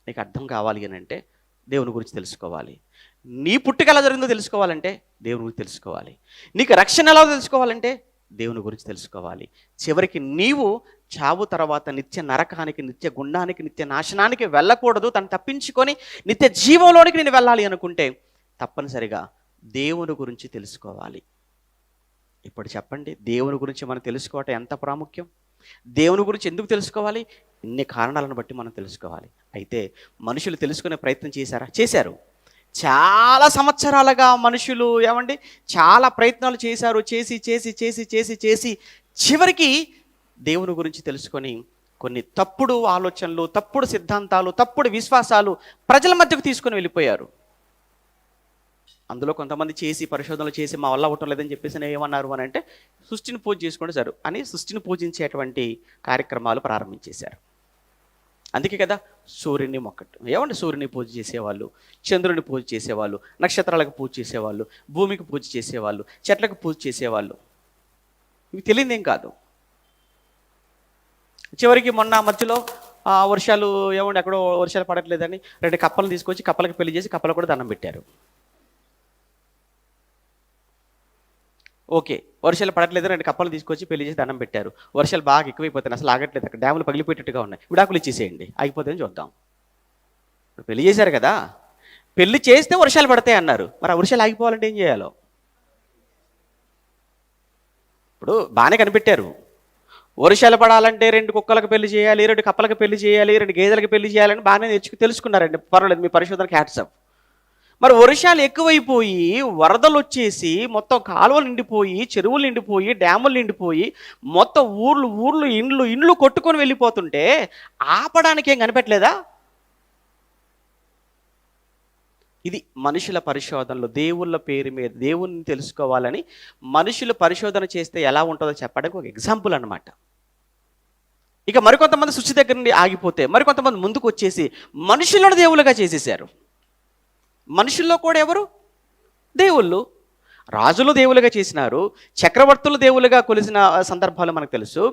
నీకు అర్థం కావాలి అని అంటే దేవుని గురించి తెలుసుకోవాలి. నీ పుట్టుక ఎలా జరిగిందో తెలుసుకోవాలంటే దేవుని గురించి తెలుసుకోవాలి. నీకు రక్షణ ఎలా తెలుసుకోవాలంటే దేవుని గురించి తెలుసుకోవాలి. చివరికి నీవు చావు తర్వాత నిత్య నరకానికి, నిత్య గుండానికి, నిత్య నాశనానికి వెళ్ళకూడదు, తను తప్పించుకొని నిత్య జీవంలోనికి నేను వెళ్ళాలి అనుకుంటే తప్పనిసరిగా దేవుని గురించి తెలుసుకోవాలి. ఇప్పుడు చెప్పండి, దేవుని గురించి మనం తెలుసుకోవటం ఎంత ప్రాముఖ్యం? దేవుని గురించి ఎందుకు తెలుసుకోవాలి? ఇన్ని కారణాలను బట్టి మనం తెలుసుకోవాలి. అయితే మనుషులు తెలుసుకునే ప్రయత్నం చేశారా? చేశారు. చాలా సంవత్సరాలుగా మనుషులు ఏమండి చాలా ప్రయత్నాలు చేశారు. చేసి చేసి చేసి చేసి చేసి చివరికి దేవుని గురించి తెలుసుకొని కొన్ని తప్పుడు ఆలోచనలు, తప్పుడు సిద్ధాంతాలు, తప్పుడు విశ్వాసాలు ప్రజల మధ్యకు తీసుకొని వెళ్ళిపోయారు. అందులో కొంతమంది చేసి పరిశోధనలు చేసి మా వల్ల అవ్వటం లేదని చెప్పేసి ఏమన్నారు అని అంటే సృష్టిని పూజ చేసుకోండి సార్ అని సృష్టిని పూజించేటువంటి కార్యక్రమాలు ప్రారంభించేశారు. అందుకే కదా సూర్యుని ఏమంటే సూర్యుని పూజ చేసేవాళ్ళు, చంద్రుని పూజ చేసేవాళ్ళు, నక్షత్రాలకు పూజ చేసేవాళ్ళు, భూమికి పూజ చేసేవాళ్ళు, చెట్లకు పూజ చేసేవాళ్ళు. ఇవి తెలియదేం కాదు. చివరికి మొన్న మధ్యలో వర్షాలు ఏమంటే ఎక్కడో వర్షాలు పడట్లేదని 2 కప్పలను తీసుకొచ్చి కప్పలకు పెళ్లి చేసి కప్పలకు కూడా దండం పెట్టారు. ఓకే, వర్షాలు పడట్లేదు 2 కప్పలు తీసుకొచ్చి పెళ్లి చేసి దండం పెట్టారు. వర్షాలు బాగా ఎక్కువైపోతున్నాయి, అసలు ఆగట్లేదు, అక్కడ డ్యాములు పగిలిపోయేటట్టుగా ఉన్నాయి, విడాకులు ఇచ్చేసేయండి అయిపోతుందని చూద్దాం. పెళ్లి చేశారు కదా, పెళ్లి చేస్తే వర్షాలు పడతాయి అన్నారు. మరి ఆ వర్షాలు ఆగిపోవాలంటే ఏం చేయాలో? ఇప్పుడు బాగానే కనిపెట్టారు, వర్షాలు పడాలంటే 2 కుక్కలకు పెళ్లి చేయాలి, 2 కప్పలకు పెళ్లి చేయాలి, 2 గేదెలకు పెళ్లి చేయాలని బాగానే తెలుసుకున్నారండి. పర్వాలేదు, మీ పరిశోధనకి హ్యాట్స్ ఆఫ్. మరి వర్షాలు ఎక్కువైపోయి వరదలు వచ్చేసి మొత్తం కాలువలు నిండిపోయి, చెరువులు నిండిపోయి, డ్యాములు నిండిపోయి, మొత్తం ఊర్లు ఇండ్లు కొట్టుకొని వెళ్ళిపోతుంటే ఆపడానికి ఏం కనిపెట్టలేదా? ఇది మనుషుల పరిశోధనలు. దేవుళ్ళ పేరు మీద దేవుణ్ణి తెలుసుకోవాలని మనుషులు పరిశోధన చేస్తే ఎలా ఉంటుందో చెప్పడానికి ఒక ఎగ్జాంపుల్ అన్నమాట. ఇక మరికొంతమంది సృష్టి దగ్గర నుండి ఆగిపోతే మరికొంతమంది ముందుకు వచ్చేసి మనుషులను దేవుళ్ళుగా చేసేసారు. మనుషుల్లో కూడా ఎవరు? దేవుళ్ళు. రాజులు దేవులుగా చేసినారు, చక్రవర్తులు దేవులుగా కొలిసిన సందర్భాలు మనకు తెలుసు.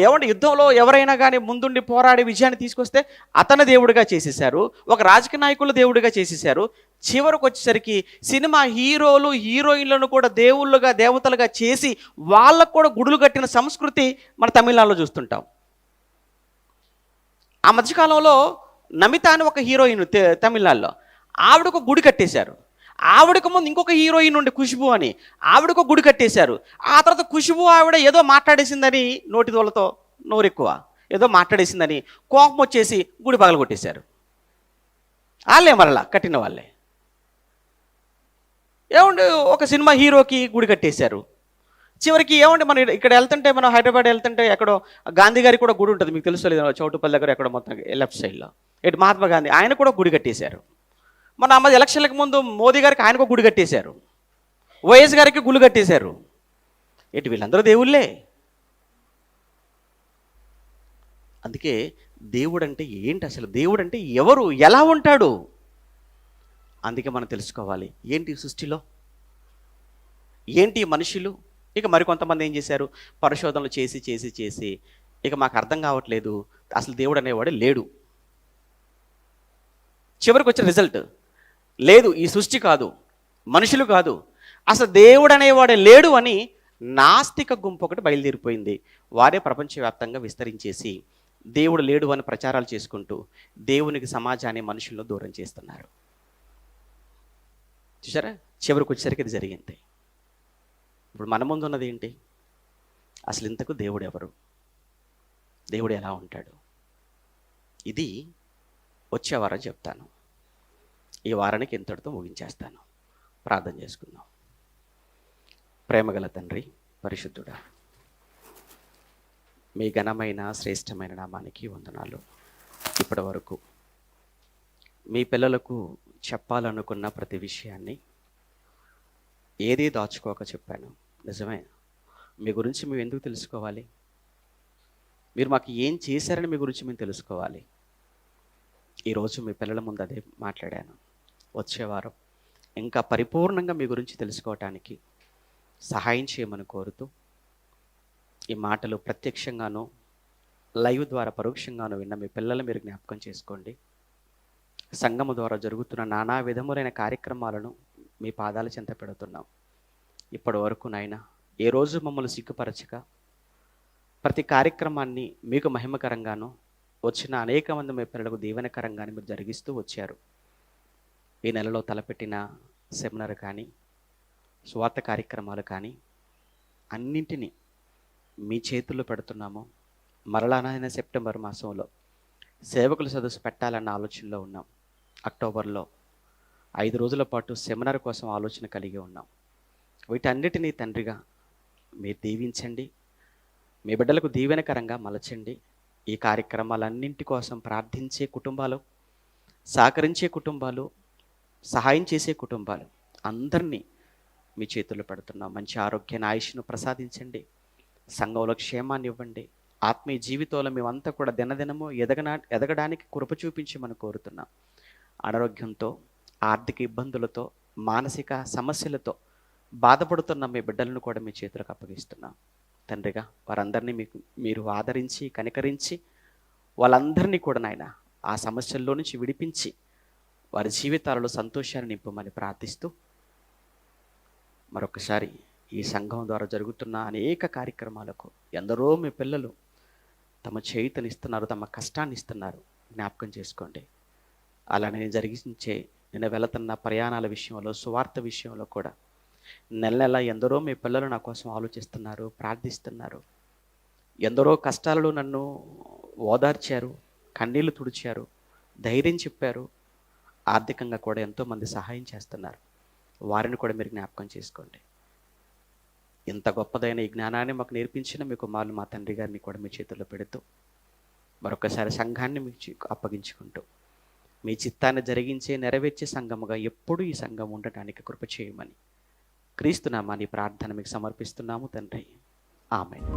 ఏమంటే యుద్ధంలో ఎవరైనా కానీ ముందుండి పోరాడి విజయాన్ని తీసుకొస్తే అతను దేవుడిగా చేసేసారు. ఒక రాజకీయ నాయకులు దేవుడిగా చేసేసారు. చివరికి వచ్చేసరికి సినిమా హీరోలు హీరోయిన్లను కూడా దేవుళ్ళుగా దేవతలుగా చేసి వాళ్ళకు కూడా గుడులు కట్టిన సంస్కృతి మన తమిళనాడులో చూస్తుంటాం. ఆ మధ్యకాలంలో నమిత అని ఒక హీరోయిన్ తమిళనాడులో, ఆవిడకు గుడి కట్టేశారు. ఆవిడకు ముందు ఇంకొక హీరోయిన్ ఉండే ఖుష్బు అని, ఆవిడకు గుడి కట్టేశారు. ఆ తర్వాత ఖుష్బు ఆవిడ ఏదో మాట్లాడేసిందని, నోటి దోలతో నోరెక్కువ ఏదో మాట్లాడేసిందని కోపం వచ్చేసి గుడి పగలగొట్టేశారు. వాళ్ళే మరలా కట్టిన వాళ్ళే. ఏమండి ఒక సినిమా హీరోకి గుడి కట్టేశారు. చివరికి ఏమంటే మనం ఇక్కడ వెళ్తుంటే, మనం హైదరాబాద్ వెళ్తుంటే ఎక్కడో గాంధీ గారికి కూడా గుడి ఉంటుంది, మీకు తెలుసు లేదు, చౌటుపల్లి దగ్గర ఎక్కడో మొత్తం లెఫ్ట్ సైడ్లో ఇటు మహాత్మా గాంధీ ఆయన కూడా గుడి కట్టేశారు. మన అమ్మ ఎలక్షన్లకు ముందు మోదీ గారికి ఆయనకు గుడి కట్టేశారు, వైఎస్ గారికి గుడి కట్టేశారు. ఇటు వీళ్ళందరూ దేవుళ్ళే. అందుకే దేవుడు అంటే ఏంటి, అసలు దేవుడు అంటే ఎవరు, ఎలా ఉంటాడు? అందుకే మనం తెలుసుకోవాలి. ఏంటి సృష్టిలో, ఏంటి మనుషులు. ఇక మరికొంతమంది ఏం చేశారు, పరిశోధనలు చేసి చేసి చేసి ఇక మాకు అర్థం కావట్లేదు, అసలు దేవుడు అనేవాడు లేడు. చివరికి వచ్చిన రిజల్ట్ లేదు, ఈ సృష్టి కాదు, మనుషులు కాదు, అసలు దేవుడు అనేవాడే లేడు అని నాస్తిక గుంపు ఒకటి బయలుదేరిపోయింది. వారే ప్రపంచవ్యాప్తంగా విస్తరించేసి దేవుడు లేడు అని ప్రచారాలు చేసుకుంటూ దేవునికి సమాజాన్ని మనుషులను దూరం చేస్తున్నారు. చూసారా, చివరికి వచ్చేసరికి ఇది జరిగింది. ఇప్పుడు మన ముందు ఉన్నది ఏంటి, అసలు ఇంతకు దేవుడు ఎవరు, దేవుడు ఎలా ఉంటాడు? ఇది వచ్చే వారం చెప్తాను. ఈ వారానికి ఇంతటితో ముగించేస్తాను. ప్రార్థన చేసుకుందాం. ప్రేమగల తండ్రి, పరిశుద్ధుడా, మీ ఘనమైన శ్రేష్టమైన నామానికి వందనాలు. ఇప్పటి వరకు మీ పిల్లలకు చెప్పాలనుకున్న ప్రతి విషయాన్ని ఏదీ దాచుకోక చెప్పాను. నిజమే, మీ గురించి మేము ఎందుకు తెలుసుకోవాలి? మీరు మాకు ఏం చేశారని మీ గురించి మేము తెలుసుకోవాలి. ఈరోజు మీ పిల్లల ముందు అదే మాట్లాడాను. వచ్చేవారం ఇంకా పరిపూర్ణంగా మీ గురించి తెలుసుకోవటానికి సహాయం చేయమని కోరుతూ, ఈ మాటలు ప్రత్యక్షంగానూ లైవ్ ద్వారా పరోక్షంగానూ విన్న మీ పిల్లలు మీరు జ్ఞాపకం చేసుకోండి. సంఘము ద్వారా జరుగుతున్న నానా విధములైన కార్యక్రమాలను మీ పాదాల చెంత పెడుతున్నాం. ఇప్పటి వరకు నాయన ఏ రోజు మమ్మల్ని సిగ్గుపరచక ప్రతి కార్యక్రమాన్ని మీకు మహిమకరంగాను, వచ్చిన అనేక మంది మీ పిల్లలకు దీవెనకరంగాను మీరు జరిగిస్తూ వచ్చారు. ఈ నెలలో తలపెట్టిన సెమినార్ కానీ, స్వార్థ కార్యక్రమాలు కానీ అన్నింటినీ మీ చేతుల్లో పెడుతున్నాము. మరలానైన సెప్టెంబర్ మాసంలో సేవకుల సదస్సు పెట్టాలన్న ఆలోచనలో ఉన్నాం. అక్టోబర్లో 5 రోజుల పాటు సెమినార్ కోసం ఆలోచన కలిగి ఉన్నాం. వీటన్నిటినీ తండ్రిగా మీరు దీవించండి, మీ బిడ్డలకు దీవెనకరంగా మలచండి. ఈ కార్యక్రమాలన్నింటి కోసం ప్రార్థించే కుటుంబాలు, సహకరించే కుటుంబాలు, సహాయం చేసే కుటుంబాలు అందరినీ మీ చేతుల్లో పెడుతున్నాం. మంచి ఆరోగ్యాన్ని, ఆయుష్ను ప్రసాదించండి. సంఘంలో క్షేమాన్ని ఇవ్వండి. ఆత్మీయ జీవితంలో మేమంతా కూడా దినదినము ఎదగడానికి కృప చూపించమని కోరుతున్నాం. అనారోగ్యంతో, ఆర్థిక ఇబ్బందులతో, మానసిక సమస్యలతో బాధపడుతున్న మీ బిడ్డలను కూడా మీ చేతులకు అప్పగిస్తున్నాం. తండ్రిగా వారందరినీ మీరు ఆదరించి, కనికరించి వాళ్ళందరినీ కూడా నాయన ఆ సమస్యల్లో నుంచి విడిపించి వారి జీవితాలలో సంతోషాన్ని నింపమని ప్రార్థిస్తూ, మరొకసారి ఈ సంఘం ద్వారా జరుగుతున్న అనేక కార్యక్రమాలకు ఎందరో మీ పిల్లలు తమ చేయుతనిస్తున్నారు, తమ కష్టాన్ని ఇస్తున్నారు. జ్ఞాపకం చేసుకోండి. అలానే జరిగించే నేను వెళుతున్న ప్రయాణాల విషయంలో, సువార్త విషయంలో కూడా నెల నెల ఎందరో మీ పిల్లలు నా కోసం ఆలోచిస్తున్నారు, ప్రార్థిస్తున్నారు. ఎందరో కష్టాలలో నన్ను ఓదార్చారు, కన్నీళ్లు తుడిచారు, ధైర్యం చెప్పారు. ఆర్థికంగా కూడా ఎంతోమంది సహాయం చేస్తున్నారు. వారిని కూడా మీరు జ్ఞాపకం చేసుకోండి. ఇంత గొప్పదైన ఈ జ్ఞానాన్ని మాకు నేర్పించిన మీ కుమారులు మా తండ్రి గారిని కూడా మీ చేతుల్లో పెడుతూ, మరొకసారి సంఘాన్ని మీకు అప్పగించుకుంటూ, మీ చిత్తాన్ని జరిగించే నెరవేర్చే సంఘముగా ఎప్పుడూ ఈ సంఘం ఉండటానికి కృప చేయమని క్రీస్తు నామాన్ని ప్రార్థన మీకు సమర్పిస్తున్నాము తండ్రి. ఆమేన్.